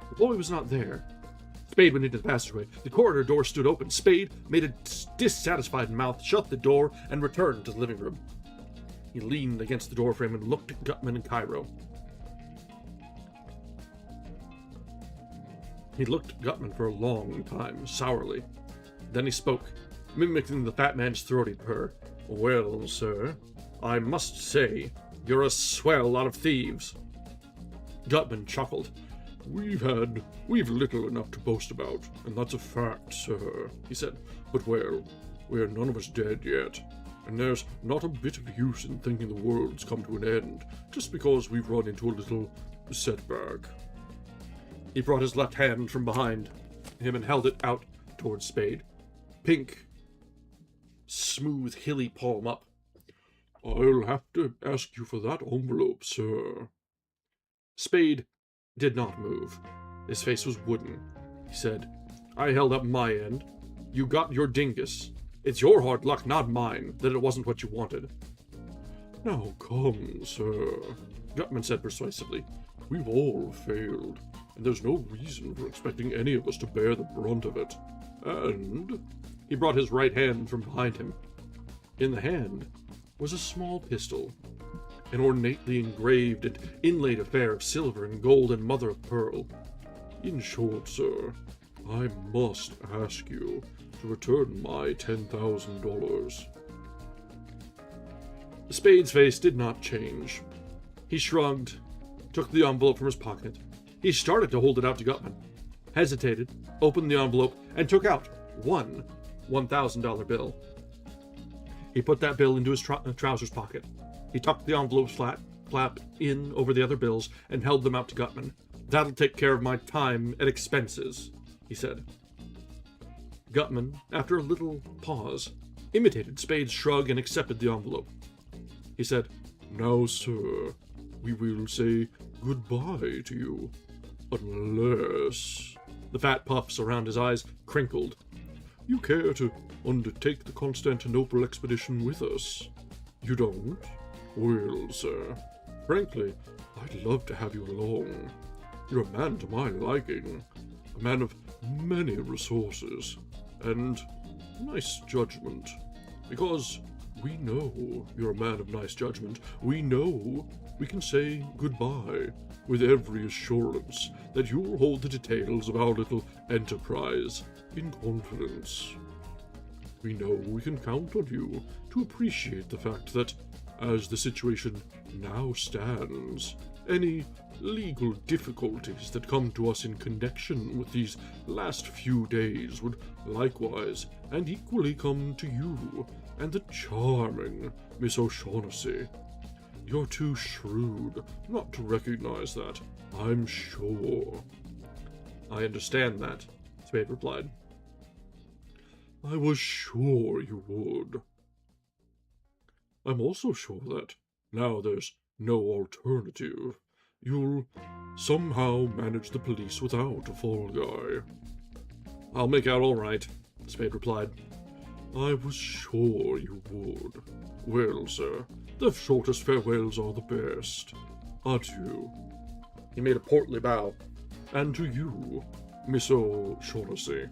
The boy was not there. Spade went into the passageway. The corridor door stood open. Spade made a dissatisfied mouth, shut the door, and returned to the living room. He leaned against the doorframe and looked at Gutman and Cairo. He looked at Gutman for a long time, sourly. Then he spoke, mimicking the fat man's throaty purr. "Well, sir, I must say, you're a swell lot of thieves." Gutman chuckled. We've little enough to boast about, and that's a fact, sir," he said. "But well, we're none of us dead yet, and there's not a bit of use in thinking the world's come to an end just because we've run into a little setback." He brought his left hand from behind him and held it out towards Spade. Pink, smooth, hilly palm up. "I'll have to ask you for that envelope, sir." Spade did not move. His face was wooden. He said, "I held up my end. You got your dingus. It's your hard luck, not mine, that it wasn't what you wanted." "Now come, sir," Gutman said persuasively. "We've all failed, and there's no reason for expecting any of us to bear the brunt of it. And..." He brought his right hand from behind him. In the hand was a small pistol, an ornately engraved and inlaid affair of silver and gold and mother of pearl. "In short, sir, I must ask you to return my $10,000. Spade's face did not change. He shrugged, took the envelope from his pocket. He started to hold it out to Gutman, hesitated, opened the envelope, and took out one $1,000 bill. He put that bill into his trousers pocket. He tucked the envelope flap in over the other bills and held them out to Gutman. "That'll take care of my time and expenses," he said. Gutman, after a little pause, imitated Spade's shrug and accepted the envelope. He said, "Now, sir, we will say goodbye to you, unless..." The fat puffs around his eyes crinkled. "You care to undertake the Constantinople expedition with us? You don't? Well, sir, frankly, I'd love to have you along. You're a man to my liking, a man of many resources, and nice judgment. Because we know you're a man of nice judgment. We know we can say goodbye with every assurance that you'll hold the details of our little enterprise in confidence. We know we can count on you to appreciate the fact that, as the situation now stands, any legal difficulties that come to us in connection with these last few days would likewise and equally come to you and the charming Miss O'Shaughnessy. You're too shrewd not to recognize that, I'm sure." "I understand that," Spade replied. "I was sure you would. I'm also sure that, now there's no alternative, you'll somehow manage the police without a fall guy." "I'll make out all right," Spade replied. "I was sure you would. Well, sir, the shortest farewells are the best. Adieu." He made a portly bow. "And to you, Miss O'Shaughnessy."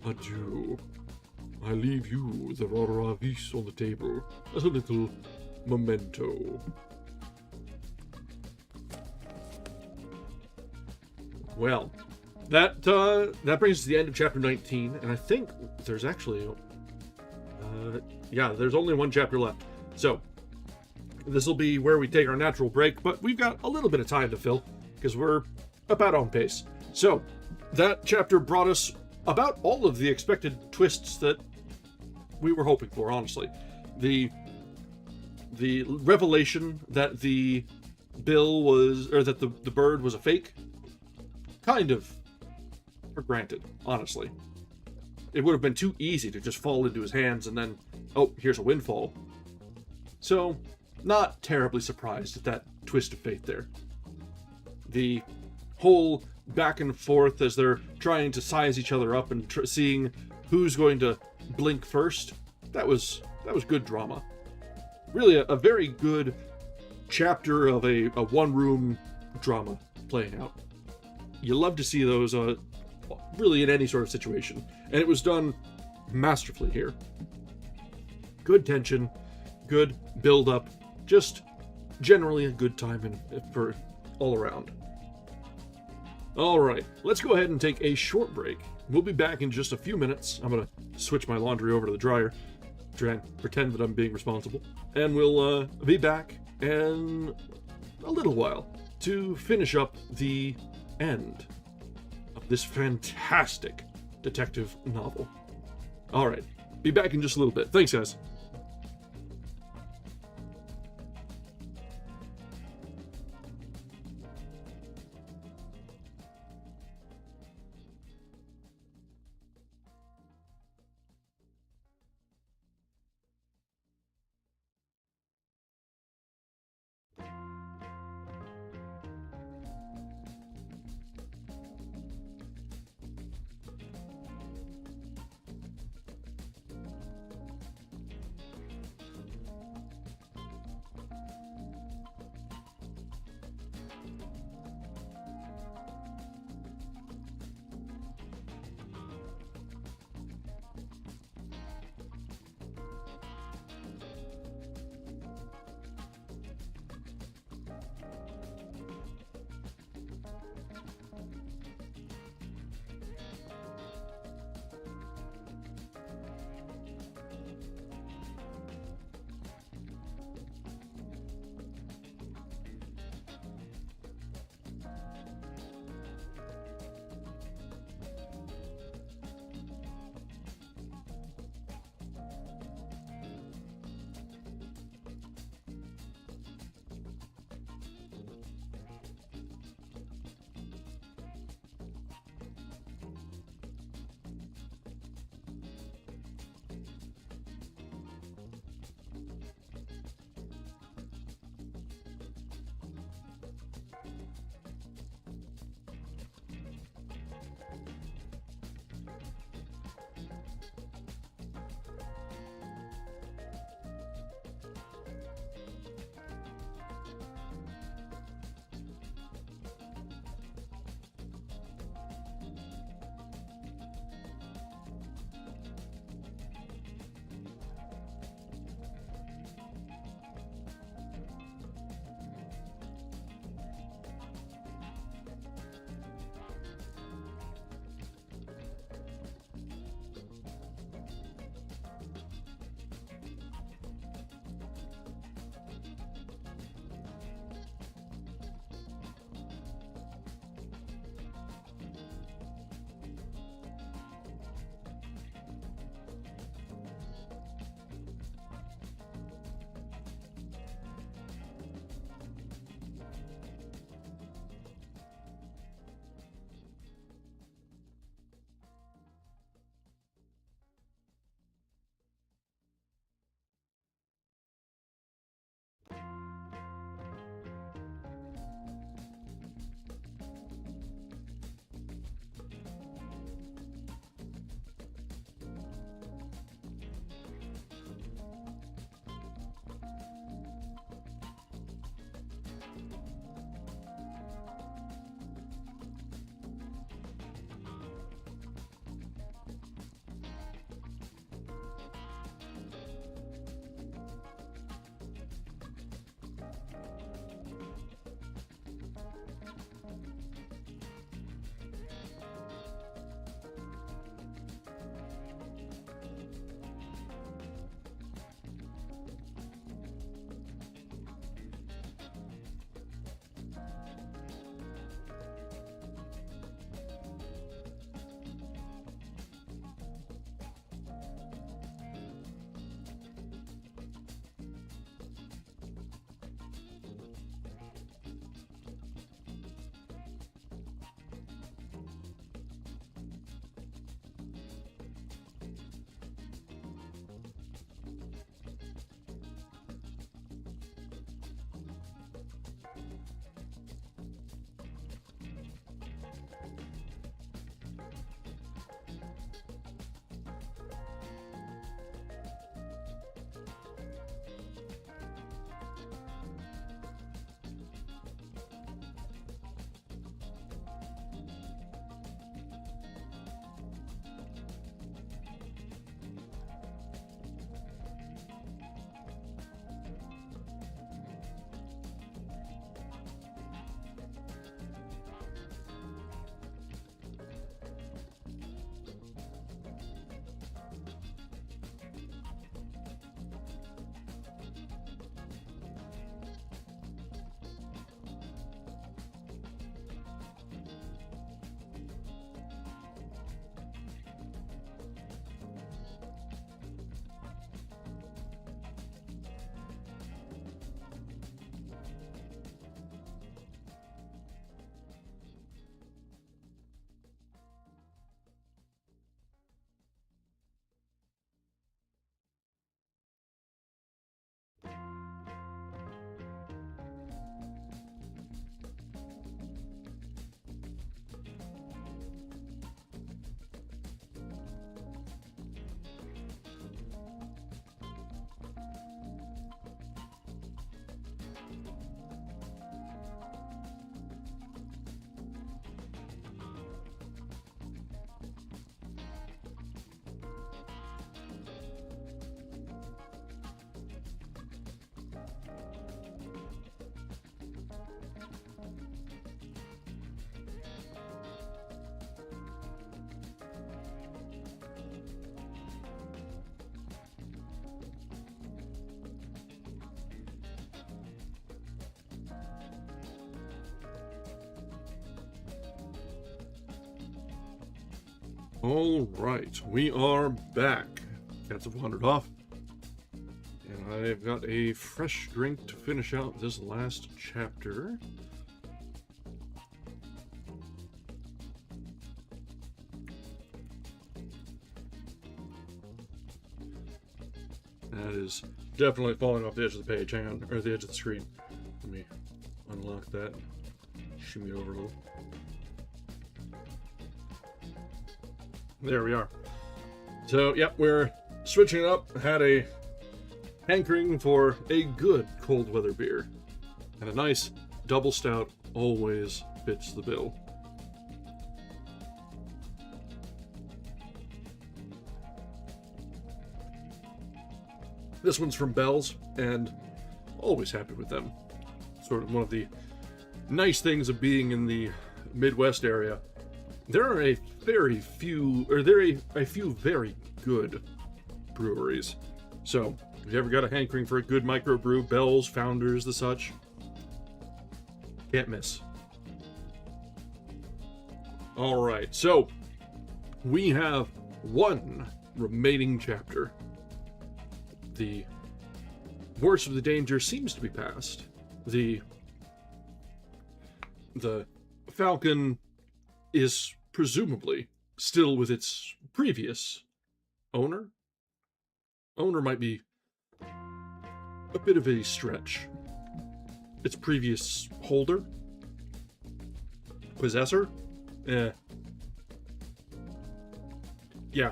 "Adieu. I leave you the rara vis on the table as a little memento." Well, that brings us to the end of chapter 19, and I think there's actually, there's only one chapter left. So, this will be where we take our natural break, but we've got a little bit of time to fill, because we're about on pace. So, that chapter brought us about all of the expected twists that we were hoping for, honestly. The revelation that the bill was, or that the bird was a fake, kind of for granted, honestly. it would have been too easy to just fall into his hands and then, oh, here's a windfall. So, not terribly surprised at that twist of fate there. The whole back and forth as they're trying to size each other up and seeing who's going to blink first, that was good drama. Really a very good chapter of a one-room drama playing out. You love to see those really in any sort of situation, and it was done masterfully here. Good tension, good build-up, just generally a good time for all around. Alright, let's go ahead and take a short break. We'll be back in just a few minutes. I'm going to switch my laundry over to the dryer, try and pretend that I'm being responsible, and we'll be back in a little while to finish up the end of this fantastic detective novel. Alright, be back in just a little bit. Thanks, guys. Alright, we are back. Cats have wandered off. And I've got a fresh drink to finish out this last chapter. That is definitely falling off the edge of the page. Hang on, or the edge of the screen. Let me unlock that. Shimmy over a little. There we are. So, yep, we're switching it up. Had a hankering for a good cold weather beer. And a nice double stout always fits the bill. This one's from Bell's, and always happy with them. Sort of one of the nice things of being in the Midwest area. There are a few very good breweries. So, if you ever got a hankering for a good microbrew, Bell's, Founders, the such, can't miss. Alright, so, we have one remaining chapter. The worst of the danger seems to be past. The Falcon is presumably still with its previous owner. Owner might be a bit of a stretch. Its previous holder? Possessor? Yeah,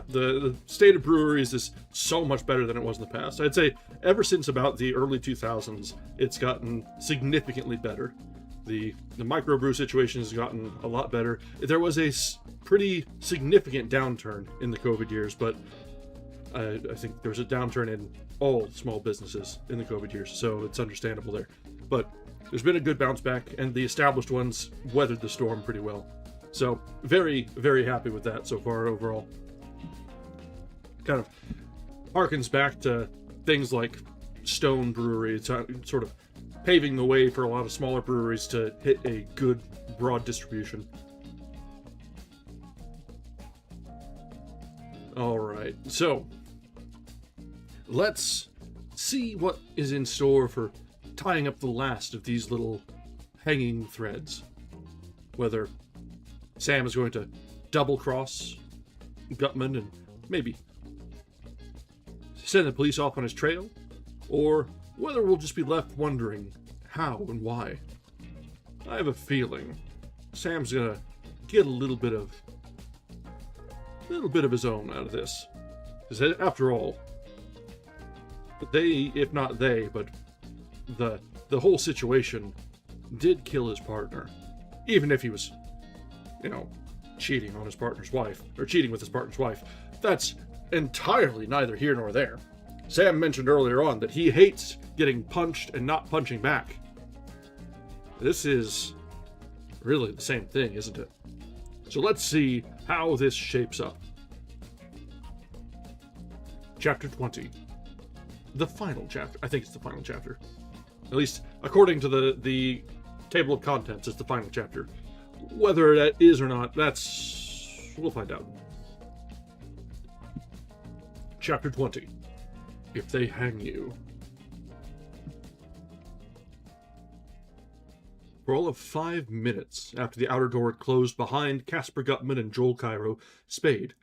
the state of breweries is so much better than it was in the past. I'd say ever since about the early 2000s, it's gotten significantly better. The microbrew situation has gotten a lot better. There was a pretty significant downturn in the COVID years, but I think there was a downturn in all small businesses in the COVID years, so it's understandable there. But there's been a good bounce back, and the established ones weathered the storm pretty well. So very, very happy with that so far overall. Kind of harkens back to things like Stone Brewery, sort of paving the way for a lot of smaller breweries to hit a good, broad distribution. Alright, so let's see what is in store for tying up the last of these little hanging threads. Whether Sam is going to double-cross Gutman and maybe send the police off on his trail, or whether we'll just be left wondering how and why. I have a feeling Sam's gonna get a little bit of his own out of this. Because after all, they, if not they, but the whole situation did kill his partner. Even if he was, cheating on his partner's wife, or cheating with his partner's wife. That's entirely neither here nor there. Sam mentioned earlier on that he hates getting punched and not punching back. This is really the same thing, isn't it? So let's see how this shapes up. Chapter 20. The final chapter. I think it's the final chapter. At least, according to the table of contents, it's the final chapter. Whether that is or not, we'll find out. Chapter 20. If they hang you. For all of 5 minutes after the outer door had closed behind Casper Gutman and Joel Cairo, Spade,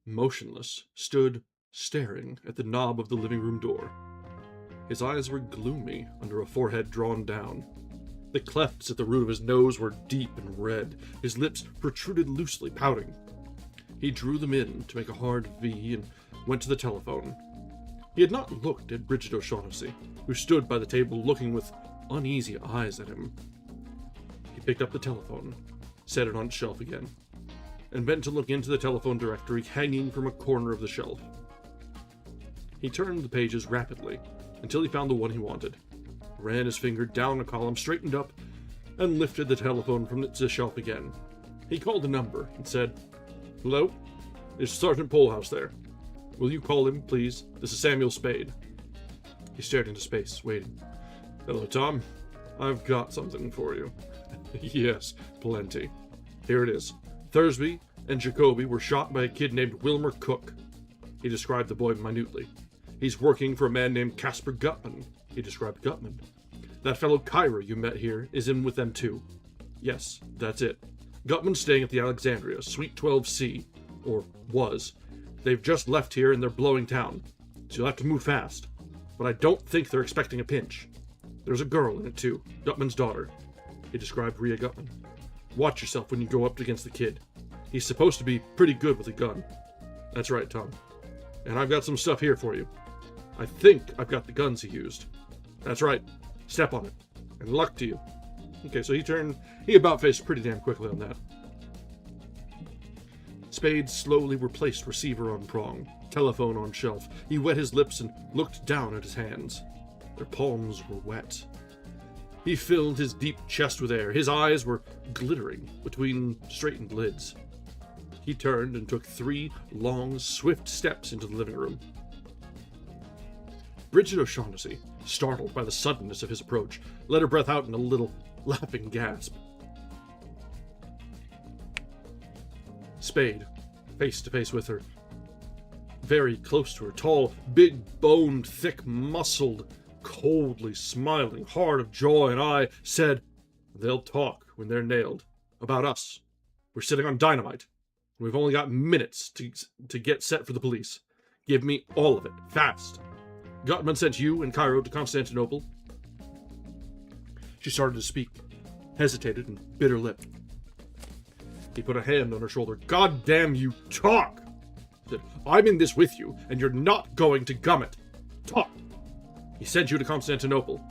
motionless, stood staring at the knob of the living room door. His eyes were gloomy under a forehead drawn down. The clefts at the root of his nose were deep and red. His lips protruded loosely, pouting. He drew them in to make a hard V and went to the telephone. He had not looked at Bridget O'Shaughnessy, who stood by the table looking with uneasy eyes at him. He picked up the telephone, set it on its shelf again, and bent to look into the telephone directory hanging from a corner of the shelf. He turned the pages rapidly until he found the one he wanted, ran his finger down a column, straightened up, and lifted the telephone from the shelf again. He called a number and said, "Hello? Is Sergeant Polehouse there? Will you call him, please? This is Samuel Spade." He stared into space, waiting. "Hello, Tom. I've got something for you." "Yes, plenty. Here it is. Thursby and Jacoby were shot by a kid named Wilmer Cook. He described the boy minutely. He's working for a man named Casper Gutman. He described Gutman. That fellow Kyra you met here is in with them too. Yes, that's it. Gutman's staying at the Alexandria, Suite 12C. Or was. They've just left here and they're blowing town. So you'll have to move fast. But I don't think they're expecting a pinch. There's a girl in it too, Gutman's daughter. He described Rhea Gutman. Watch yourself when you go up against the kid. He's supposed to be pretty good with a gun. That's right, Tom. And I've got some stuff here for you. I think I've got the guns he used. That's right. Step on it. And luck to you. Okay, so he about-faced pretty damn quickly on that. Spade slowly replaced receiver on prong, telephone on shelf. He wet his lips and looked down at his hands. Their palms were wet. He filled his deep chest with air. His eyes were glittering between straightened lids. He turned and took 3 long, swift steps into the living room. Bridget O'Shaughnessy, startled by the suddenness of his approach, let her breath out in a little laughing gasp. Spade, face to face with her, very close to her, tall, big-boned, thick-muscled, coldly smiling, hard of jaw and eye, said, "They'll talk when they're nailed. About us. We're sitting on dynamite. We've only got minutes to get set for the police. Give me all of it, fast. Gutman sent you and Cairo to Constantinople." She started to speak, hesitated, and bit her lip. He put a hand on her shoulder. "God damn you, talk!" He said, "I'm in this with you, and you're not going to gum it. Talk! He sent you to Constantinople."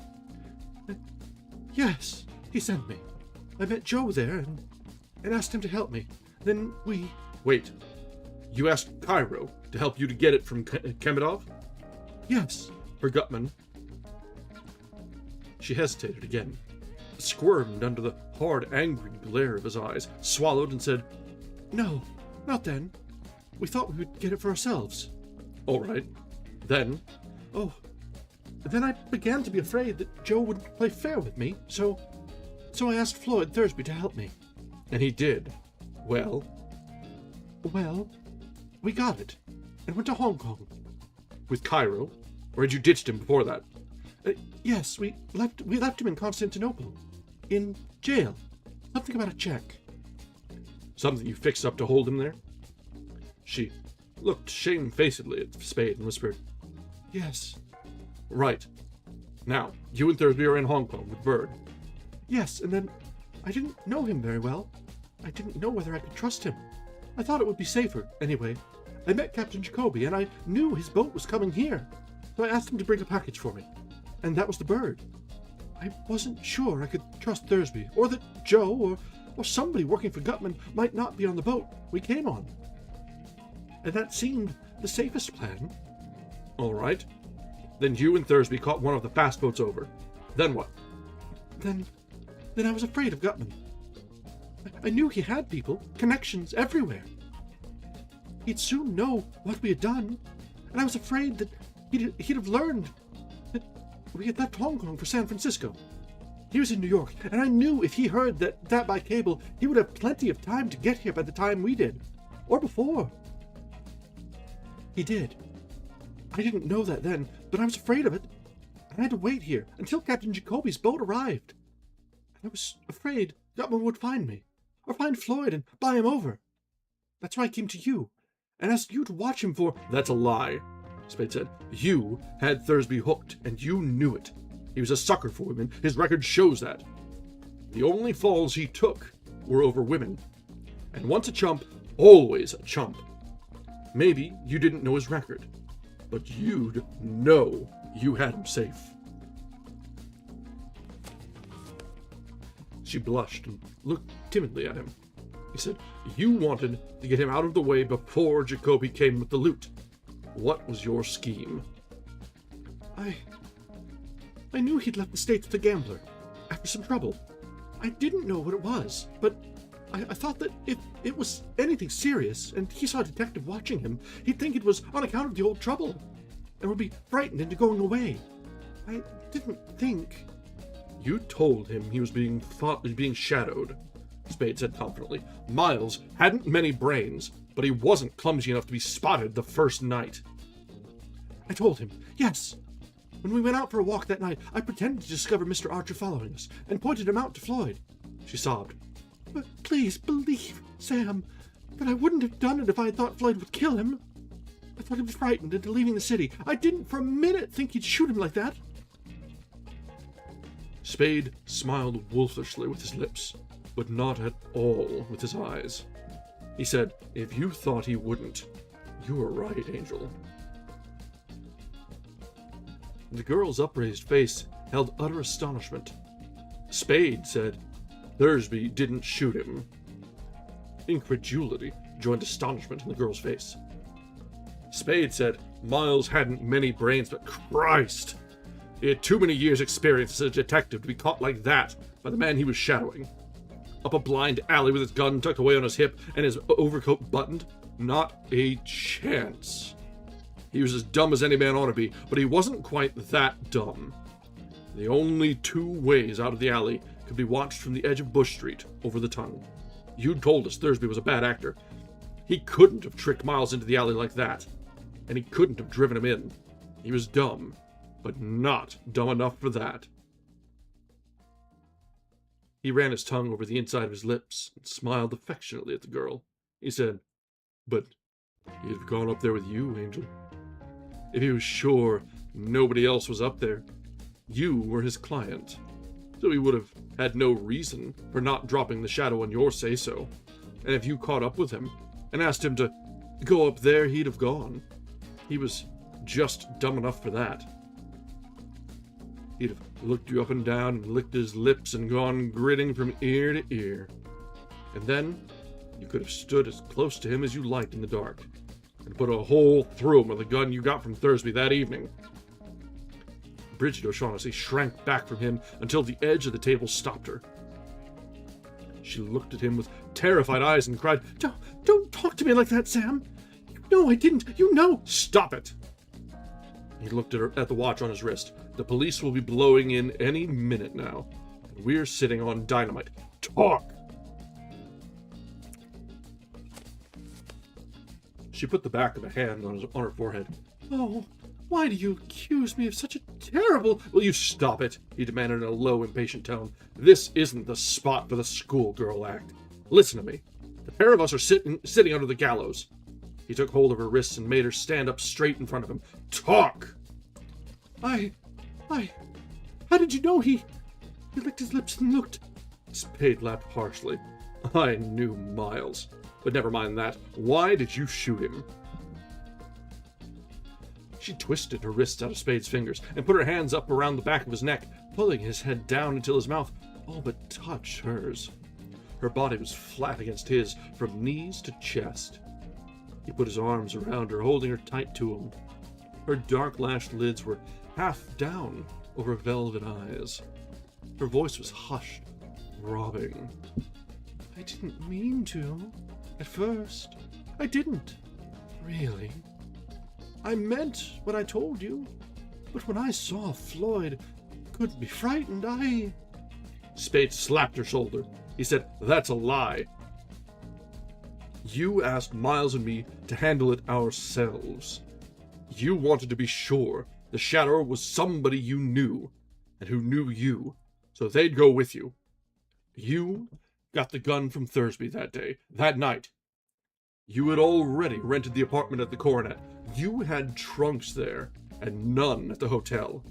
"Yes, he sent me. I met Joe there and asked him to help me. Then we..." "Wait. You asked Cairo to help you to get it from Kemedov?" "Yes." "For Gutman?" She hesitated again, squirmed under the hard, angry glare of his eyes, swallowed and said, "No, not then. We thought we would get it for ourselves." "All right. Then?" "Oh, then I began to be afraid that Joe wouldn't play fair with me, so I asked Floyd Thursby to help me." "And he did. Well?" "Well, we got it, and went to Hong Kong." "With Cairo? Or had you ditched him before that?" "Yes, we left him in Constantinople. In jail. Something about a check." "Something you fixed up to hold him there?" She looked shamefacedly at Spade and whispered, "Yes." "Right. Now, you and Thursby are in Hong Kong with Bird." "Yes, and then I didn't know him very well. I didn't know whether I could trust him. I thought it would be safer, anyway. I met Captain Jacoby, and I knew his boat was coming here, so I asked him to bring a package for me. And that was the Bird. I wasn't sure I could trust Thursby, or that Joe, or somebody working for Gutman might not be on the boat we came on. And that seemed the safest plan." "All right. Then you and Thursby caught one of the fast boats over. Then what?" Then I was afraid of Gutman. I knew he had people, connections everywhere. He'd soon know what we had done, and I was afraid that he'd have learned that we had left Hong Kong for San Francisco. He was in New York, and I knew if he heard that by cable, he would have plenty of time to get here by the time we did, or before. He did. I didn't know that then, but I was afraid of it, and I had to wait here until Captain Jacoby's boat arrived. And I was afraid Gutman would find me, or find Floyd and buy him over. That's why I came to you, and asked you to watch him for—" "That's a lie," Spade said. "You had Thursby hooked, and you knew it. He was a sucker for women. His record shows that. The only falls he took were over women. And once a chump, always a chump. Maybe you didn't know his record, but you'd know you had him safe." She blushed and looked timidly at him. He said, "You wanted to get him out of the way before Jacoby came with the loot. What was your scheme?" I knew he'd left the States with a gambler, after some trouble. I didn't know what it was, but I thought that if it was anything serious, and he saw a detective watching him, he'd think it was on account of the old trouble, and would be frightened into going away. I didn't think... "You told him he was being shadowed. Spade said confidently. Miles hadn't many brains, but he wasn't clumsy enough to be spotted the first night. I told him, yes. When we went out for a walk that night, I pretended to discover Mr. Archer following us, and pointed him out to Floyd. She sobbed. But please believe, Sam, that I wouldn't have done it if I had thought Floyd would kill him. I thought he was frightened into leaving the city. I didn't for a minute think he'd shoot him like that. Spade smiled wolfishly with his lips, but not at all with his eyes. He said, if you thought he wouldn't, you were right, Angel. The girl's upraised face held utter astonishment. Spade said, Thursby didn't shoot him. Incredulity joined astonishment in the girl's face. Spade said Miles hadn't many brains, but Christ! He had too many years' experience as a detective to be caught like that by the man he was shadowing. Up a blind alley with his gun tucked away on his hip and his overcoat buttoned? Not a chance. He was as dumb as any man ought to be, but he wasn't quite that dumb. The only two ways out of the alley could be watched from the edge of Bush Street over the tunnel. You'd told us Thursby was a bad actor. He couldn't have tricked Miles into the alley like that, and he couldn't have driven him in. He was dumb, but not dumb enough for that. He ran his tongue over the inside of his lips and smiled affectionately at the girl. He said, but he'd have gone up there with you, Angel. If he was sure nobody else was up there, you were his client. So he would have had no reason for not dropping the shadow on your say-so. And if you caught up with him and asked him to go up there, he'd have gone. He was just dumb enough for that. He'd have looked you up and down and licked his lips and gone grinning from ear to ear. And then you could have stood as close to him as you liked in the dark and put a hole through him with the gun you got from Thursby that evening. Bridget O'Shaughnessy shrank back from him until the edge of the table stopped her. She looked at him with terrified eyes and cried, Don't talk to me like that, Sam. You know I didn't. You know. Stop it. He looked at the watch on his wrist. The police will be blowing in any minute now. We're sitting on dynamite. Talk! She put the back of a hand on her forehead. Oh, why do you accuse me of such a terrible... Will you stop it? He demanded in a low, impatient tone. This isn't the spot for the schoolgirl act. Listen to me. The pair of us are sitting under the gallows. He took hold of her wrists and made her stand up straight in front of him. Talk! How did you know he licked his lips and looked... Spade laughed harshly. I knew Miles. But never mind that. Why did you shoot him? She twisted her wrists out of Spade's fingers and put her hands up around the back of his neck, pulling his head down until his mouth all but touched hers. Her body was flat against his, from knees to chest. He put his arms around her, holding her tight to him. Her dark lashed lids were half down over velvet eyes. Her voice was hushed, throbbing. I didn't mean to. At first. I didn't. Really. I meant what I told you. But when I saw Floyd couldn't be frightened, I... Spade slapped her shoulder. He said, That's a lie. You asked Miles and me to handle it ourselves. You wanted to be sure the Shadower was somebody you knew, and who knew you, so they'd go with you. You got the gun from Thursby that day, that night. You had already rented the apartment at the Coronet. You had trunks there, and none at the hotel.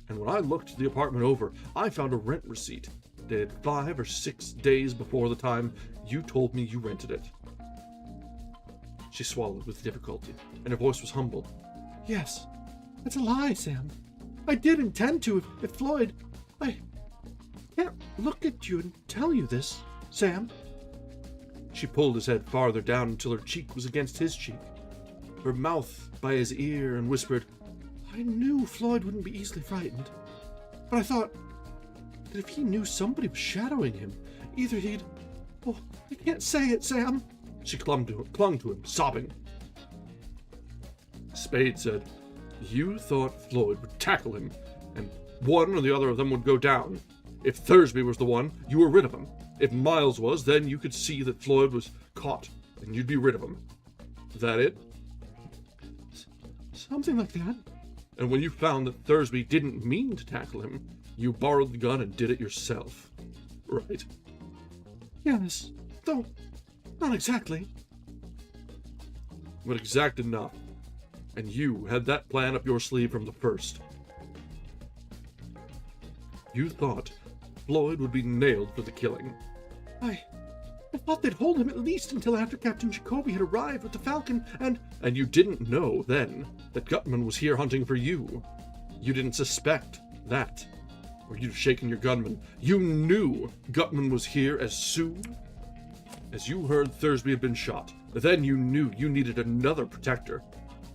And when I looked the apartment over, I found a rent receipt dated 5 or 6 days before the time you told me you rented it. She swallowed with difficulty, and her voice was humble. Yes, that's a lie, Sam. I did intend to if Floyd... I can't look at you and tell you this, Sam. She pulled his head farther down until her cheek was against his cheek, her mouth by his ear, and whispered, I knew Floyd wouldn't be easily frightened, but I thought that if he knew somebody was shadowing him, either he'd... Oh, I can't say it, Sam. She clung to him, sobbing. Spade said, You thought Floyd would tackle him, and one or the other of them would go down. If Thursby was the one, you were rid of him. If Miles was, then you could see that Floyd was caught, and you'd be rid of him. Is that it? Something like that. And when you found that Thursby didn't mean to tackle him, you borrowed the gun and did it yourself. Right? Yes, though not exactly. But exact enough. And you had that plan up your sleeve from the first. You thought Floyd would be nailed for the killing. I thought they'd hold him at least until after Captain Jacoby had arrived with the Falcon, and you didn't know then that Gutman was here hunting for you. You didn't suspect that, or you'd have shaken your gunman. You knew Gutman was here as soon as you heard Thursby had been shot. Then you knew you needed another protector,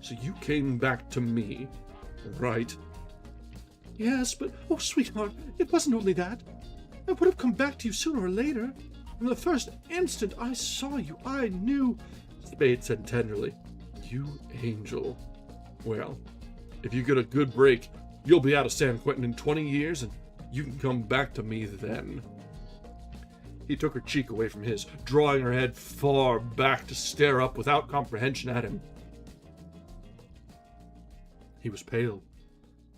so you came back to me, right? Yes, but, oh, sweetheart, it wasn't only that. I would have come back to you sooner or later. From the first instant I saw you, I knew... Spade said tenderly, "You angel. Well, if you get a good break, you'll be out of San Quentin in 20 years, and you can come back to me then." He took her cheek away from his, drawing her head far back to stare up without comprehension at him. He was pale.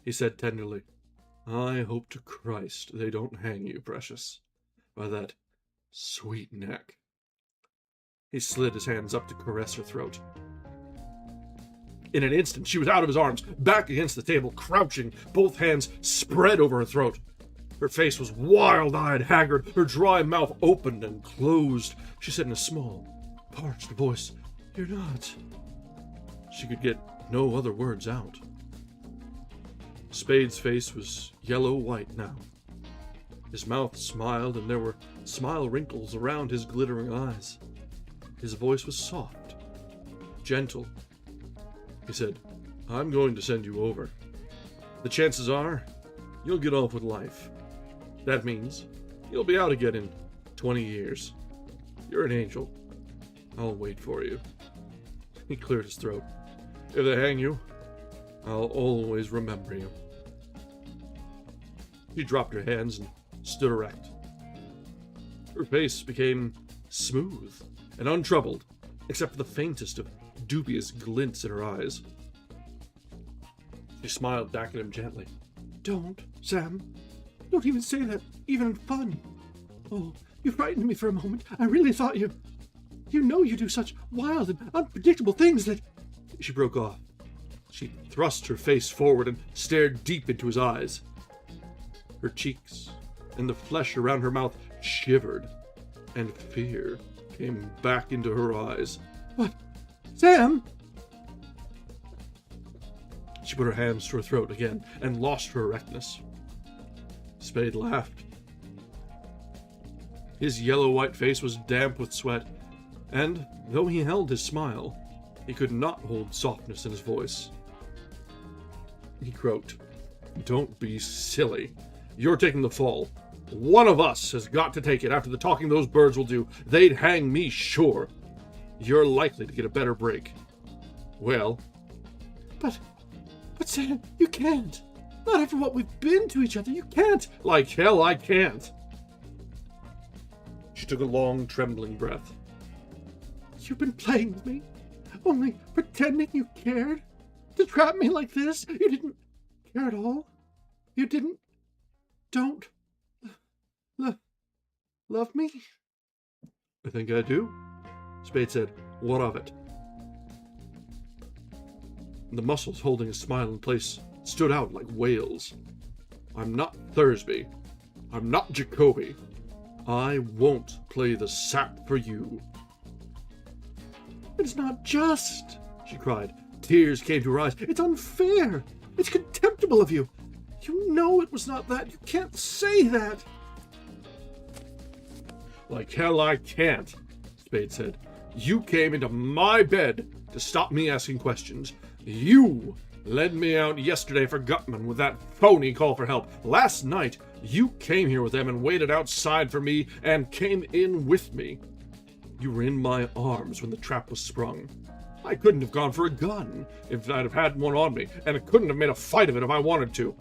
He said tenderly, "I hope to Christ they don't hang you, precious, by that sweet neck." He slid his hands up to caress her throat. In an instant, she was out of his arms, back against the table, crouching, both hands spread over her throat. Her face was wild-eyed, haggard, her dry mouth opened and closed. She said in a small, parched voice, "You're not..." She could get no other words out. Spade's face was yellow-white now. His mouth smiled, and there were smile wrinkles around his glittering eyes. His voice was soft, gentle. He said, "I'm going to send you over. The chances are you'll get off with life. That means you'll be out again in 20 years. You're an angel. I'll wait for you." He cleared his throat. "If they hang you, I'll always remember you." She dropped her hands and stood erect. Her face became smooth and untroubled, except for the faintest of dubious glints in her eyes. She smiled back at him gently. "Don't, Sam. Don't even say that, even in fun. Oh, you frightened me for a moment. I really thought you... You know you do such wild and unpredictable things that..." She broke off. She thrust her face forward and stared deep into his eyes. Her cheeks and the flesh around her mouth shivered, and fear came back into her eyes. "What? Sam?" She put her hands to her throat again and lost her erectness. Spade laughed. His yellow-white face was damp with sweat, and though he held his smile, he could not hold softness in his voice. He croaked, "Don't be silly. You're taking the fall. One of us has got to take it after the talking those birds will do. They'd hang me, sure. You're likely to get a better break. Well..." But Sam, you can't. Not after what we've been to each other. You can't." "Like hell I can't." She took a long, trembling breath. "You've been playing with me, only pretending you cared. To trap me like this. You didn't care at all. You don't love me?" "I think I do," Spade said. "What of it?" The muscles holding his smile in place stood out like whales. "I'm not Thursby. I'm not Jacoby. I won't play the sap for you." "It's not just," she cried. Tears came to her eyes. "It's unfair. It's contemptible of you. You know it was not that. You can't say that." "Like hell I can't," Spade said. "You came into my bed to stop me asking questions. You led me out yesterday for Gutman with that phony call for help. Last night, you came here with them and waited outside for me and came in with me. You were in my arms when the trap was sprung. I couldn't have gone for a gun if I'd have had one on me, and I couldn't have made a fight of it if I wanted to.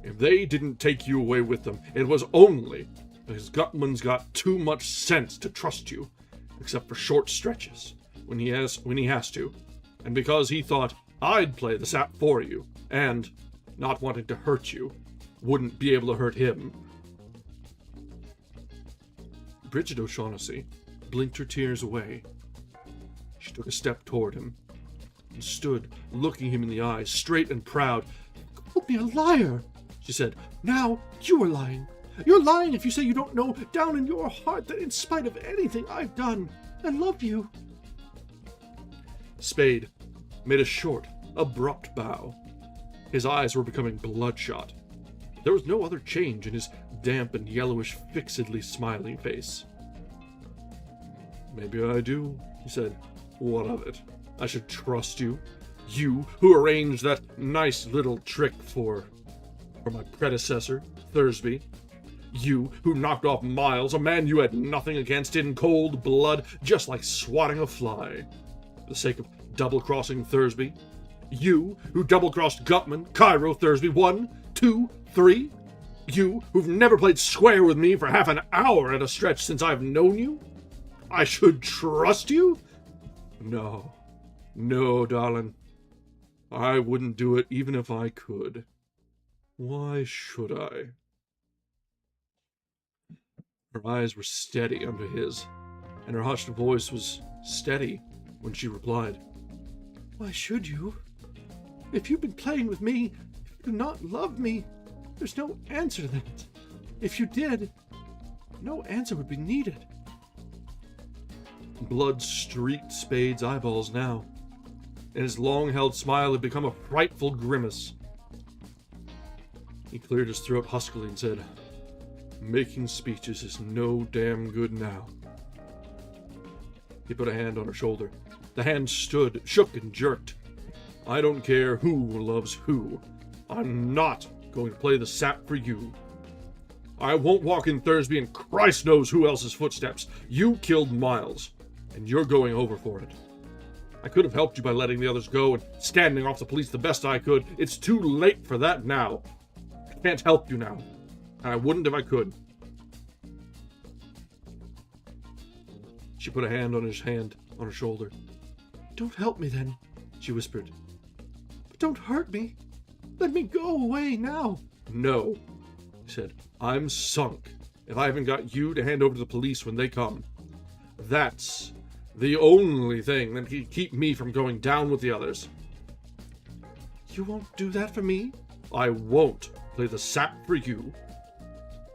If they didn't take you away with them, it was only because Gutman's got too much sense to trust you, except for short stretches, when he has to, and because he thought I'd play the sap for you, and, not wanting to hurt you, wouldn't be able to hurt him. Bridget O'Shaughnessy blinked her tears away. She took a step toward him, and stood looking him in the eyes, straight and proud. "Called me a liar," she said. "Now you are lying. You're lying if you say you don't know down in your heart that in spite of anything I've done, I love you." Spade made a short, abrupt bow. His eyes were becoming bloodshot. There was no other change in his damp and yellowish, fixedly smiling face. "Maybe I do," he said. "What of it? I should trust you. You who arranged that nice little trick for my predecessor, Thursby. You who knocked off Miles, a man you had nothing against, in cold blood, just like swatting a fly, for the sake of double-crossing Thursby. You who double-crossed Gutman, Cairo, Thursby, 1, 2, 3. You who've never played square with me for half an hour at a stretch since I've known you. I should trust you? No, darling. I wouldn't do it even if I could. Why should I?" Her eyes were steady under his, and her hushed voice was steady when she replied, "Why should you? If you've been playing with me, if you do not love me, there's no answer to that. If you did, no answer would be needed." Blood streaked Spade's eyeballs now, and his long-held smile had become a frightful grimace. He cleared his throat huskily and said, "Making speeches is no damn good now." He put a hand on her shoulder. The hand stood, shook, and jerked. "I don't care who loves who. I'm not going to play the sap for you. I won't walk in Thursby and Christ knows who else's footsteps. You killed Miles, and you're going over for it. I could have helped you by letting the others go and standing off the police the best I could. It's too late for that now. I can't help you now, and I wouldn't if I could." She put a hand on her shoulder. "Don't help me then," she whispered. "But don't hurt me. Let me go away now." "No," he said. "I'm sunk if I haven't got you to hand over to the police when they come. That's the only thing that can keep me from going down with the others." "You won't do that for me?" "I won't play the sap for you."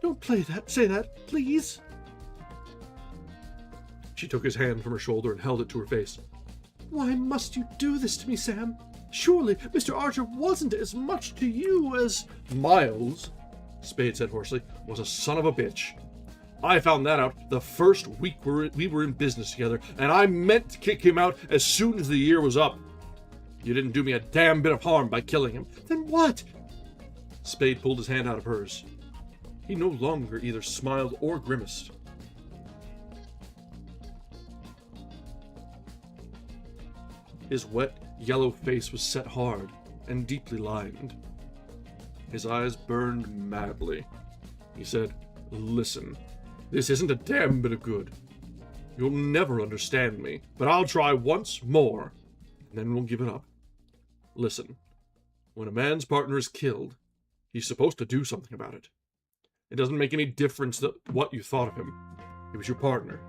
"Don't say that, please." She took his hand from her shoulder and held it to her face. "Why must you do this to me, Sam? Surely Mr. Archer wasn't as much to you as—" "Miles," Spade said hoarsely, "was a son of a bitch. I found that out the first week we were in business together, and I meant to kick him out as soon as the year was up. You didn't do me a damn bit of harm by killing him." "Then what?" Spade pulled his hand out of hers. He no longer either smiled or grimaced. His wet, yellow face was set hard and deeply lined. His eyes burned madly. He said, "Listen, this isn't a damn bit of good. You'll never understand me, but I'll try once more, and then we'll give it up. Listen, when a man's partner is killed, he's supposed to do something about it. It doesn't make any difference what you thought of him. He was your partner,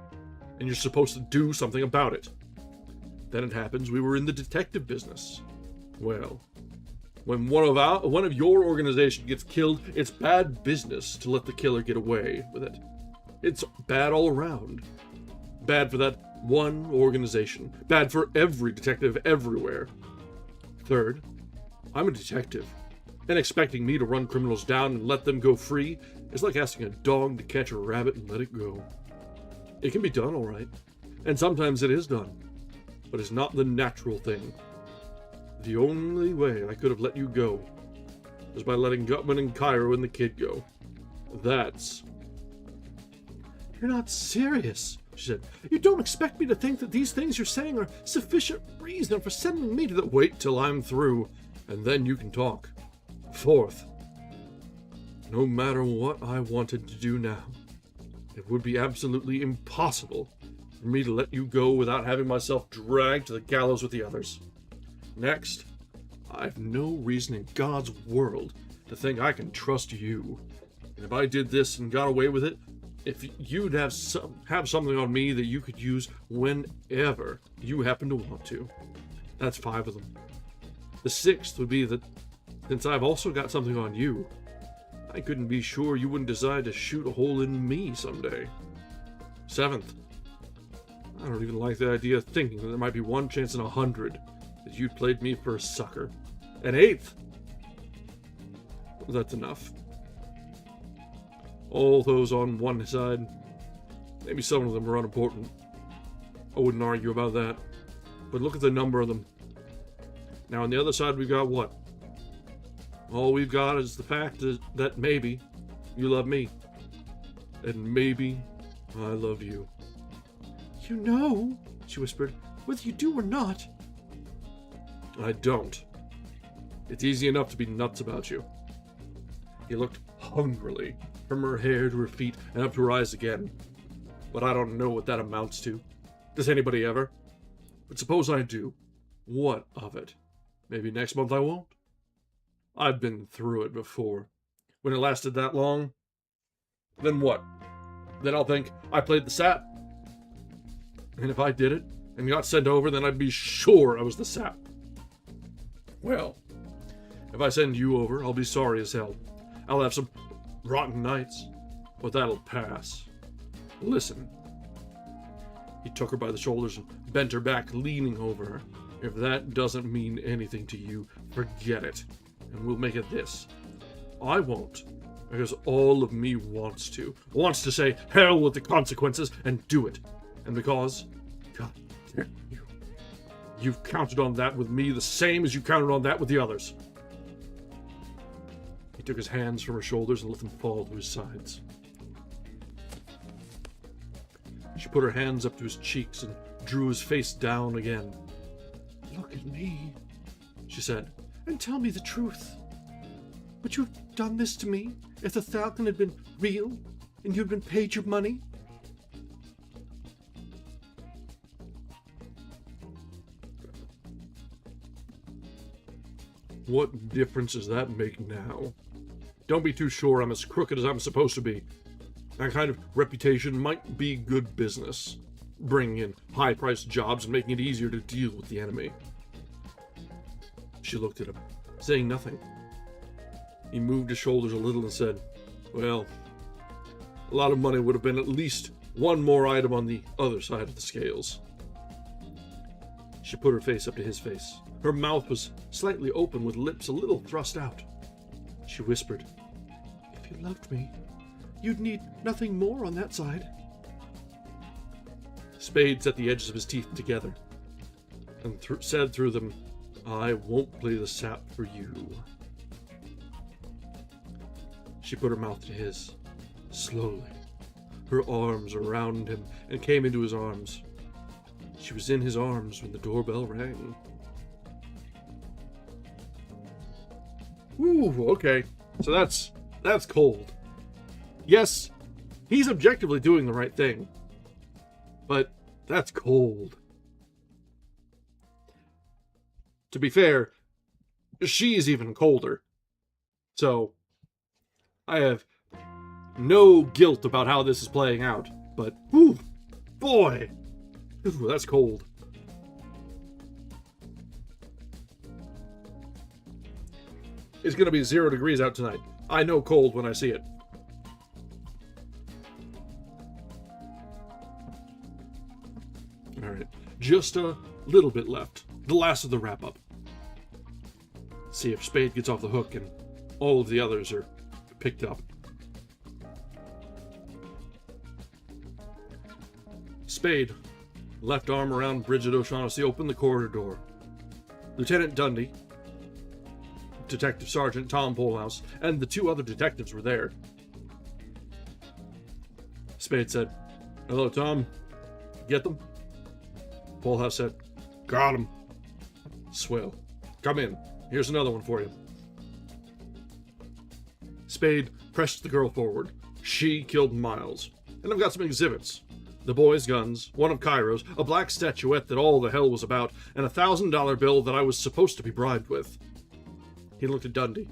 and you're supposed to do something about it. Then it happens we were in the detective business. Well, when one of your organization gets killed, it's bad business to let the killer get away with it. It's bad all around. Bad for that one organization. Bad for every detective everywhere. Third, I'm a detective, and expecting me to run criminals down and let them go free is like asking a dog to catch a rabbit and let it go. It can be done, all right, and sometimes it is done, but it's not the natural thing. The only way I could have let you go was by letting Gutman and Cairo and the kid go. That's..." "You're not serious," she said. "You don't expect me to think that these things you're saying are sufficient reason for sending me to the—" "Wait till I'm through, and then you can talk. Fourth, No matter what I wanted to do now, it would be absolutely impossible for me to let you go without having myself dragged to the gallows with the others. Next, I've no reason in God's world to think I can trust you. And if I did this and got away with it, if you'd have something on me that you could use whenever you happen to want to. That's 5 of them. The 6th would be that since I've also got something on you, I couldn't be sure you wouldn't decide to shoot a hole in me someday. 7th, I don't even like the idea of thinking that there might be 1 chance in 100 that you'd played me for a sucker. And 8th, that's enough. All those on one side, maybe some of them are unimportant. I wouldn't argue about that. But look at the number of them. Now on the other side we've got what? All we've got is the fact that maybe you love me. And maybe I love you. You know, she whispered, whether you do or not. I don't. It's easy enough to be nuts about you. He looked hungrily from her hair to her feet and up to her eyes again. But I don't know what that amounts to. Does anybody ever? But suppose I do. What of it? Maybe next month I won't. I've been through it before. When it lasted that long, then what? Then I'll think I played the sap. And if I did it and got sent over, then I'd be sure I was the sap. Well, if I send you over, I'll be sorry as hell. I'll have some rotten nights, but that'll pass. Listen. He took her by the shoulders and bent her back, leaning over her. If that doesn't mean anything to you, forget it. And we'll make it this. I won't, because all of me wants to say hell with the consequences and do it. And because, God damn you, you've counted on that with me the same as you counted on that with the others. He took his hands from her shoulders and let them fall to his sides. She put her hands up to his cheeks and drew his face down again. Look at me, she said, and tell me the truth. Would you have done this to me if the Falcon had been real and you'd been paid your money? What difference does that make now? Don't be too sure I'm as crooked as I'm supposed to be. That kind of reputation might be good business, bringing in high-priced jobs and making it easier to deal with the enemy. She looked at him, saying nothing. He moved his shoulders a little and said, well, a lot of money would have been at least one more item on the other side of the scales. She put her face up to his face. Her mouth was slightly open with lips a little thrust out. She whispered, if you loved me, you'd need nothing more on that side. Spade set the edges of his teeth together and said through them, I won't play the sap for you. She put her mouth to his, slowly, her arms around him, and came into his arms. She was in his arms when the doorbell rang. Ooh, okay. So that's cold. Yes, he's objectively doing the right thing. But that's cold. To be fair, she's even colder. So, I have no guilt about how this is playing out. But, ooh, boy, ooh, that's cold. It's going to be 0 degrees out tonight. I know cold when I see it. Alright, just a little bit left. The last of the wrap-up. See if Spade gets off the hook and all of the others are picked up. Spade, left arm around Bridget O'Shaughnessy, opened the corridor door. Lieutenant Dundee, Detective Sergeant Tom Polehouse, and the 2 other detectives were there. Spade said, hello, Tom. Get them? Polehouse said, got him. Swell. Come in. Here's another one for you. Spade pressed the girl forward. She killed Miles. And I've got some exhibits. The boy's guns, one of Cairo's, a black statuette that all the hell was about, and a $1,000 bill that I was supposed to be bribed with. He looked at Dundee,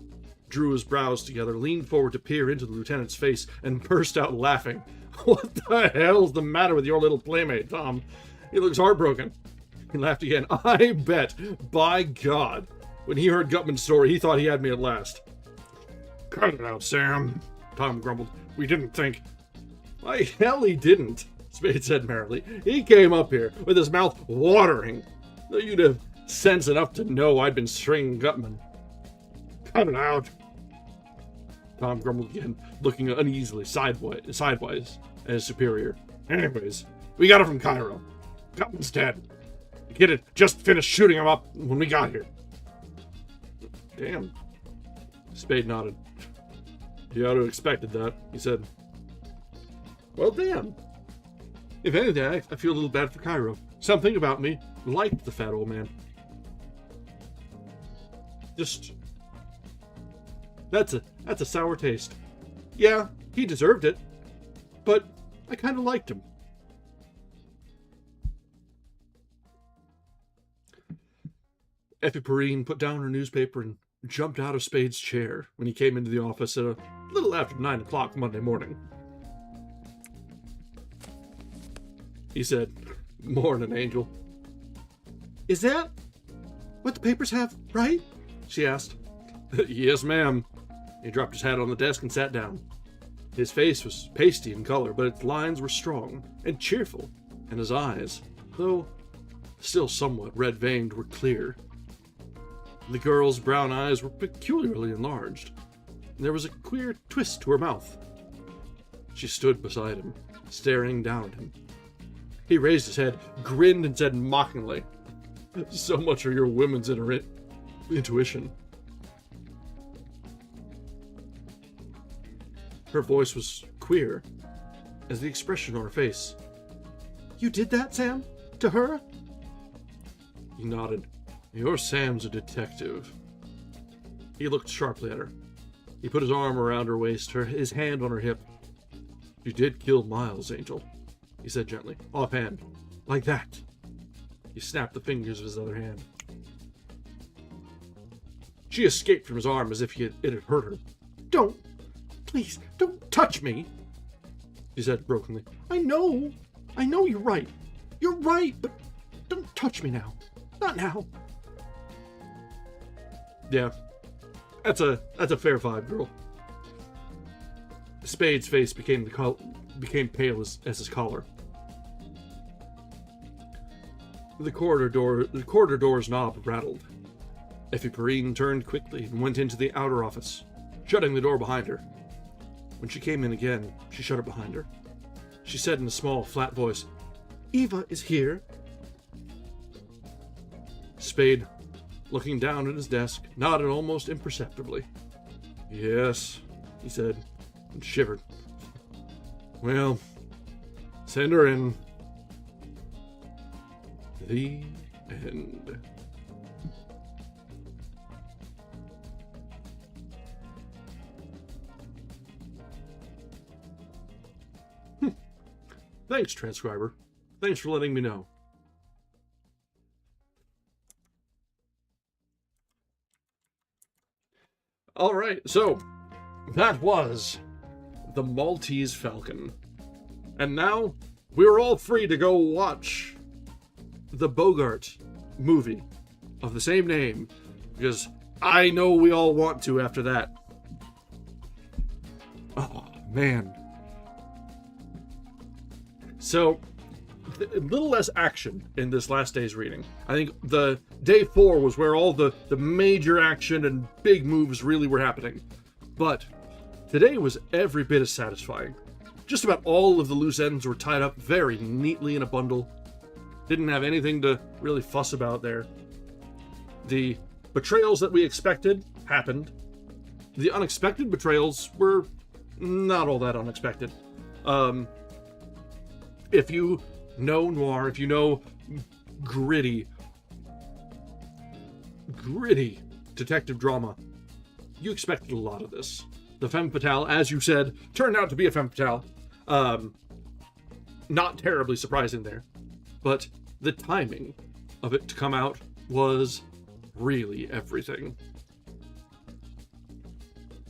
drew his brows together, leaned forward to peer into the lieutenant's face, and burst out laughing. What the hell's the matter with your little playmate, Tom? He looks heartbroken. He laughed again. I bet, by God, when he heard Gutman's story, he thought he had me at last. Cut it out, Sam, Tom grumbled. We didn't think. Why, hell he didn't, Spade said merrily. He came up here with his mouth watering, though you'd have sense enough to know I'd been stringing Gutman. Cut it out, Tom grumbled again, looking uneasily sidewise at his superior. Anyways, we got it from Cairo. Gutman's dead. The kid had just finished shooting him up when we got here. Damn. Spade nodded. You ought to have expected that, he said. Well, damn. If anything, I feel a little bad for Cairo. Something about me liked the fat old man. Just... That's a sour taste. Yeah, he deserved it. But I kind of liked him. Effie Perrine put down her newspaper and jumped out of Spade's chair when he came into the office at a little after 9 o'clock Monday morning. He said, "Morning, Angel." Is that what the papers have, right? She asked. Yes, ma'am. He dropped his hat on the desk and sat down. His face was pasty in color, but its lines were strong and cheerful, and his eyes, though still somewhat red-veined, were clear. The girl's brown eyes were peculiarly enlarged, and there was a queer twist to her mouth. She stood beside him, staring down at him. He raised his head, grinned, and said mockingly, "So much for your women's intuition." Her voice was queer, as the expression on her face. You did that, Sam? To her? He nodded. Your Sam's a detective. He looked sharply at her. He put his arm around her waist, his hand on her hip. You did kill Miles, Angel, he said gently, offhand, like that. He snapped the fingers of his other hand. She escaped from his arm as if it had hurt her. Please, don't touch me, she said brokenly. I know you're right. You're right, but don't touch me now. Not now. Yeah, that's a fair vibe, girl. Spade's face became pale as his collar. The corridor door's knob rattled. Effie Perrine turned quickly and went into the outer office, shutting the door behind her. When she came in again, she shut it behind her. She said in a small, flat voice, Eva is here. Spade, looking down at his desk, nodded almost imperceptibly. Yes, he said, and shivered. Well, send her in. The end. Thanks, transcriber. Thanks for letting me know. All right, so that was the Maltese Falcon. And now we're all free to go watch the Bogart movie of the same name, because I know we all want to after that. Oh, man. So, a little less action in this last day's reading. I think the day 4 was where all the major action and big moves really were happening. But today was every bit as satisfying. Just about all of the loose ends were tied up very neatly in a bundle. Didn't have anything to really fuss about there. The betrayals that we expected happened. The unexpected betrayals were not all that unexpected. If you know Noir, if you know gritty detective drama, you expected a lot of this. the femme fatale, as you said, turned out to be a femme fatale. Not terribly surprising there, but the timing of it to come out was really everything.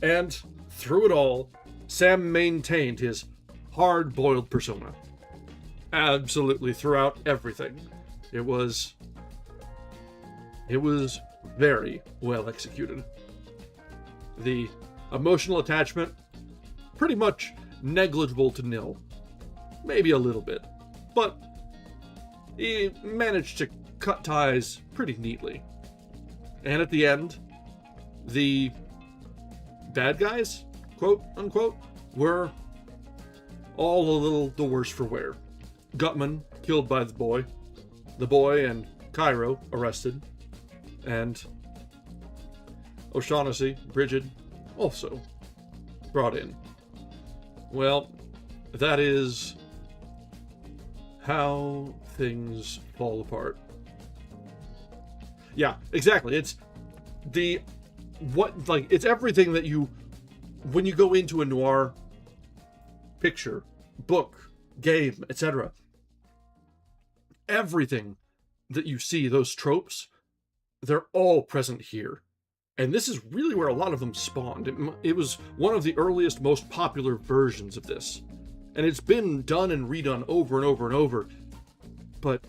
And through it all, Sam maintained his hard-boiled persona. Absolutely throughout everything. It was very well executed. The emotional attachment, pretty much negligible to nil. Maybe a little bit. But he managed to cut ties pretty neatly. And at the end, the bad guys, quote unquote, were all a little the worse for wear. Gutman killed by the boy and Cairo arrested, and O'Shaughnessy, Bridget, also brought in. Well, that is how things fall apart. Yeah, exactly. It's it's everything that when you go into a noir picture, book, game, etc. Everything that you see, those tropes, they're all present here. And this is really where a lot of them spawned. It was one of the earliest, most popular versions of this. And it's been done and redone over and over and over. But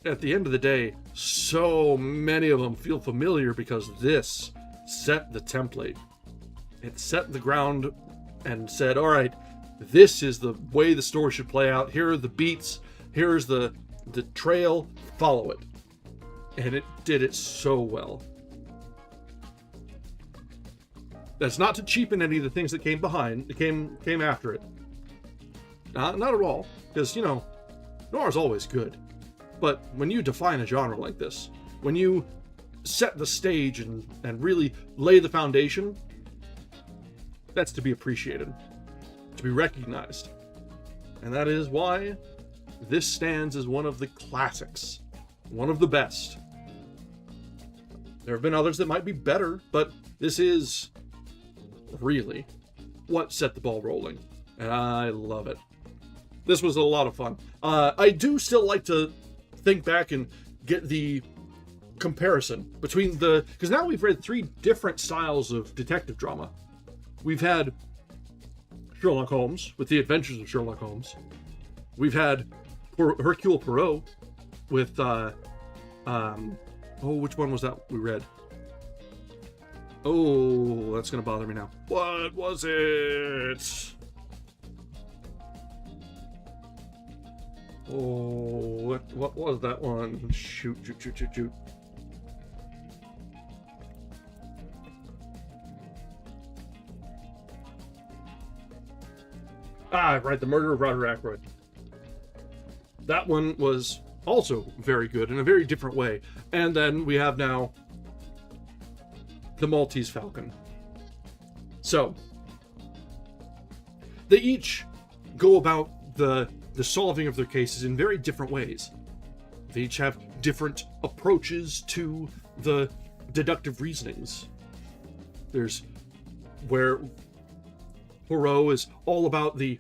at the end of the day, so many of them feel familiar because this set the template. It set the ground and said, all right, this is the way the story should play out. Here are the beats. Here's the trail. Follow it. And it did it so well. That's not to cheapen any of the things that came behind. It came after it. Not at all. Because, noir's always good. But when you define a genre like this, when you set the stage and really lay the foundation, that's to be appreciated, to be recognized. And that is why this stands as one of the classics, one of the best. There have been others that might be better, but this is really what set the ball rolling. And I love it. This was a lot of fun. I do still like to think back and get the comparison between because now we've read 3 different styles of detective drama. We've had Sherlock Holmes with The Adventures of Sherlock Holmes. We've had Hercule Poirot with which one was that we read? Oh, that's gonna bother me now. What was it? Oh, what was that one? Shoot. Right, The Murder of Roger Ackroyd. That one was also very good in a very different way. And then we have now the Maltese Falcon. So, they each go about the solving of their cases in very different ways. They each have different approaches to the deductive reasonings. There's where Poirot is all about the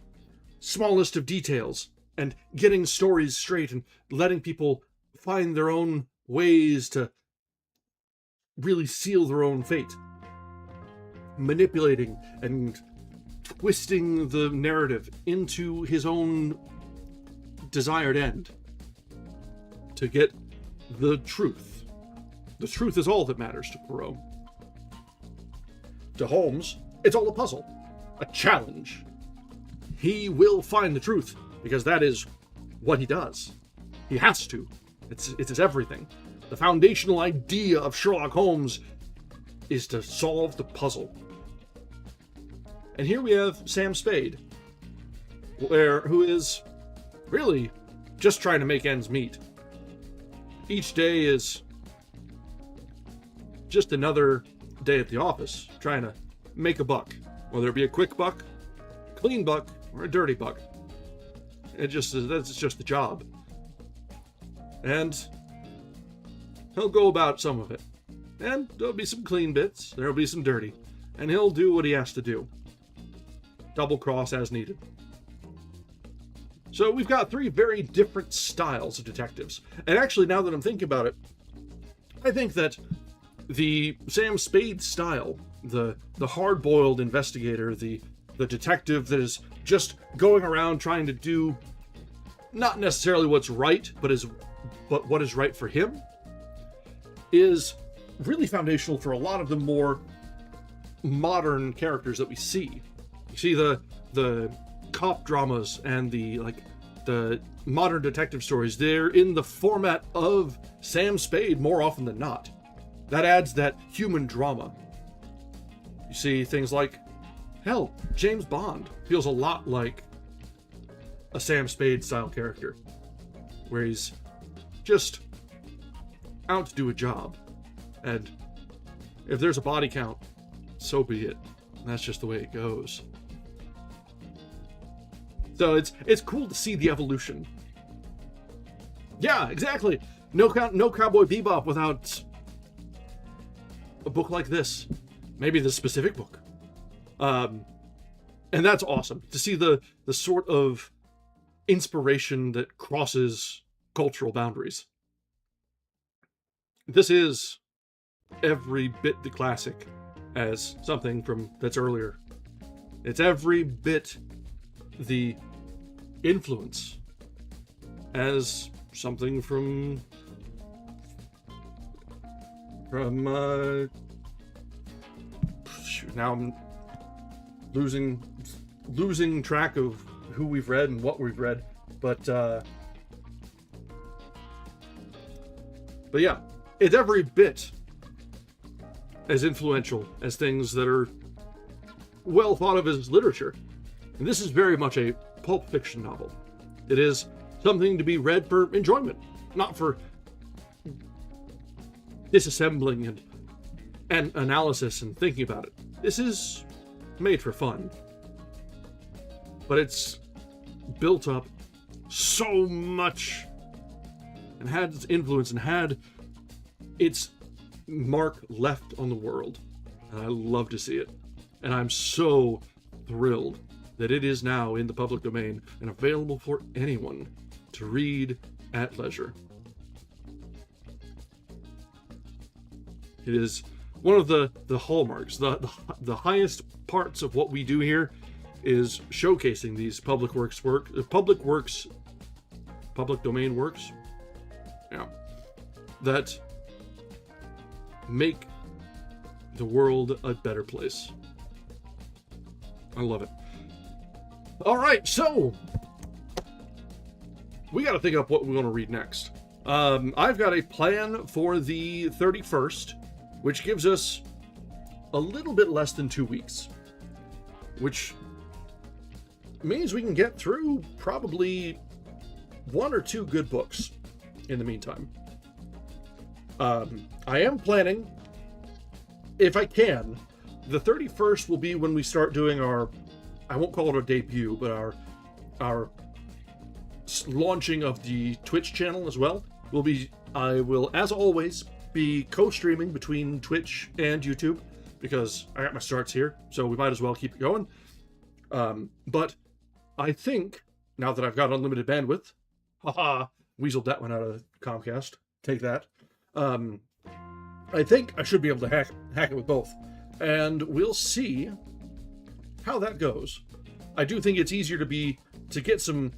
smallest of details and getting stories straight and letting people find their own ways to really seal their own fate. Manipulating and twisting the narrative into his own desired end to get the truth. The truth is all that matters to Poirot. To Holmes, it's all a puzzle, a challenge. He will find the truth because that is what he does. He has to. It's his everything. The foundational idea of Sherlock Holmes is to solve the puzzle. And here we have Sam Spade, who is really just trying to make ends meet. Each day is just another day at the office, trying to make a buck, whether it be a quick buck, clean buck, or a dirty buck. That's just the job. And he'll go about some of it. And there'll be some clean bits, there'll be some dirty. And he'll do what he has to do. double cross as needed. So we've got 3 very different styles of detectives. And actually, now that I'm thinking about it, I think that the Sam Spade style, the hard-boiled investigator, the detective that is just going around trying to do not necessarily what's right, but what is right for him, is really foundational for a lot of the more modern characters that we see. You see the cop dramas and the modern detective stories, they're in the format of Sam Spade more often than not. That adds that human drama. You see things like, hell, James Bond feels a lot like a Sam Spade style character, where he's just out to do a job, and if there's a body count, so be it. That's just the way it goes. So it's cool to see the evolution. Yeah, exactly. No Cowboy Bebop without a book like this. Maybe this specific book. And that's awesome to see the sort of inspiration that crosses cultural boundaries. This is every bit the classic as something that's earlier. It's every bit the influence as something from shoot, now I'm losing track of who we've read and what we've read, but yeah, it's every bit as influential as things that are well thought of as literature. And this is very much a pulp fiction novel. It is something to be read for enjoyment, not for disassembling and analysis and thinking about it. This is made for fun. But it's built up so much and had its influence and had its mark left on the world. And I love to see it. And I'm so thrilled that it is now in the public domain and available for anyone to read at leisure. It is one of the hallmarks, the highest parts of what we do here is showcasing these public domain works, yeah, that make the world a better place. I love it. All right, so we got to think up what we want to read next. I've got a plan for the 31st, which gives us a little bit less than 2 weeks, which means we can get through probably 1 or 2 good books in the meantime. I am planning, if I can, the 31st will be when we start doing our, I won't call it a debut, but our launching of the Twitch channel as well. I will, as always, be co-streaming between Twitch and YouTube, because I got my starts here, so we might as well keep it going. But I think, now that I've got unlimited bandwidth, weaseled that one out of Comcast, take that. I think I should be able to hack it with both, and we'll see how that goes. I do think it's easier to get some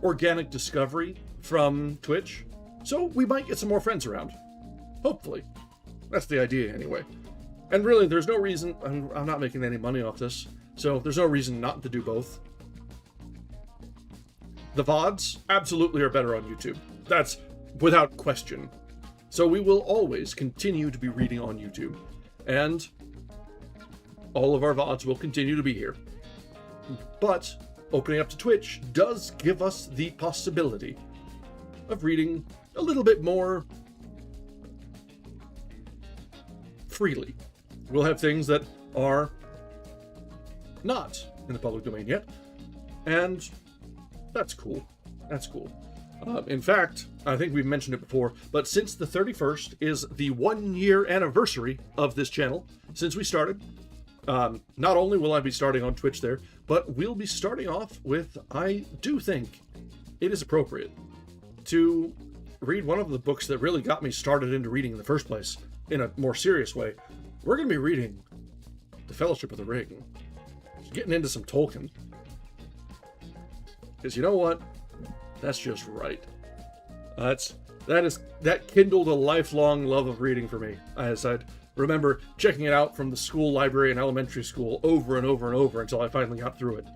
organic discovery from Twitch, so we might get some more friends around. Hopefully. That's the idea anyway. And really, there's no reason, I'm not making any money off this, so there's no reason not to do both. The VODs absolutely are better on YouTube. That's without question. So we will always continue to be reading on YouTube. And all of our VODs will continue to be here. But opening up to Twitch does give us the possibility of reading a little bit more freely. We'll have things that are not in the public domain yet, and that's cool. That's cool. In fact, I think we've mentioned it before, but since the 31st is the 1-year anniversary of this channel, since we started, Not only will I be starting on Twitch there, but we'll be starting off with, I do think it is appropriate to read one of the books that really got me started into reading in the first place in a more serious way. We're going to be reading The Fellowship of the Ring. Getting into some Tolkien. Because you know what? That's just right. That kindled a lifelong love of reading for me, as I'd remember checking it out from the school library in elementary school over and over and over until I finally got through it.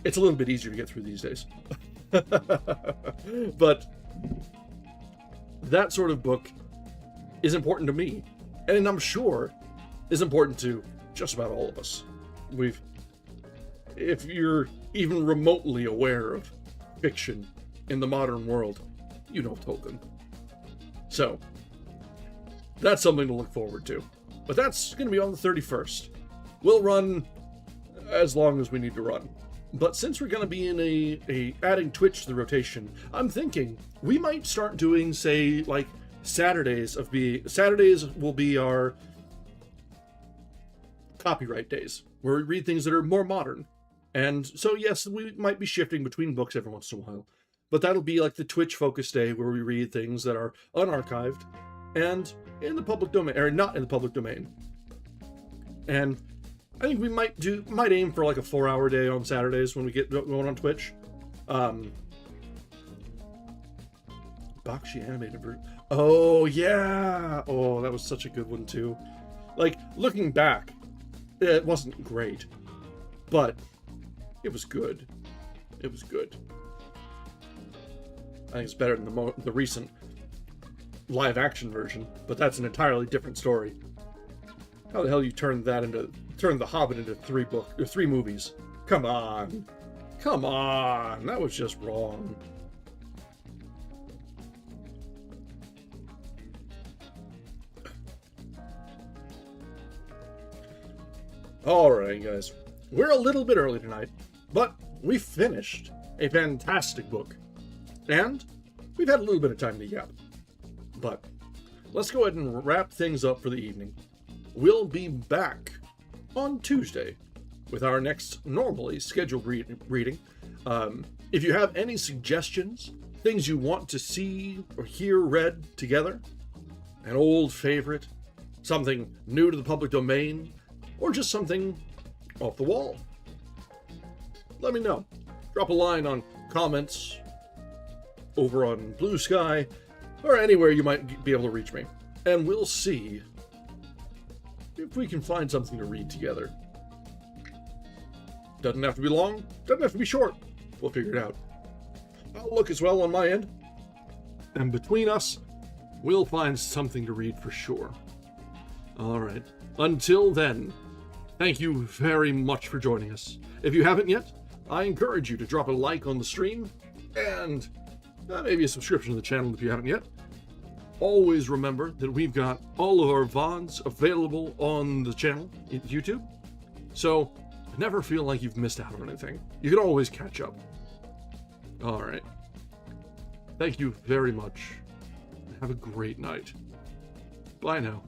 It's a little bit easier to get through these days. But that sort of book is important to me, and I'm sure is important to just about all of us. If you're even remotely aware of fiction in the modern world, you know Tolkien. So, that's something to look forward to. But that's going to be on the 31st. We'll run as long as we need to run. But since we're going to be in adding Twitch to the rotation, I'm thinking we might start doing, say, like, Saturdays will be our copyright days, where we read things that are more modern. And so, yes, we might be shifting between books every once in a while. But that'll be like the Twitch focus day where we read things that are unarchived and in the public domain, or not in the public domain. And I think we might aim for like a 4-hour day on Saturdays when we get going on Twitch. Bakshi animated version. Oh, yeah! Oh, that was such a good one, too. Like, looking back, it wasn't great, but it was good. It was good. I think it's better than the recent live-action version, but that's an entirely different story. How the hell you turned The Hobbit into 3 movies? Come on. Come on. That was just wrong. Alright, guys. We're a little bit early tonight, but we finished a fantastic book. And we've had a little bit of time to yap. But let's go ahead and wrap things up for the evening. We'll be back on Tuesday with our next normally scheduled reading. If you have any suggestions, things you want to see or hear read together, an old favorite, something new to the public domain, or just something off the wall, let me know. Drop a line on comments over on Bluesky, or anywhere you might be able to reach me. And we'll see if we can find something to read together. Doesn't have to be long, doesn't have to be short. We'll figure it out. I'll look as well on my end. And between us, we'll find something to read for sure. Alright. Until then, thank you very much for joining us. If you haven't yet, I encourage you to drop a like on the stream, and maybe a subscription to the channel if you haven't yet. Always remember that we've got all of our VODs available on the channel in YouTube, so never feel like you've missed out on anything. You can always catch up. Alright. Thank you very much. Have a great night. Bye now.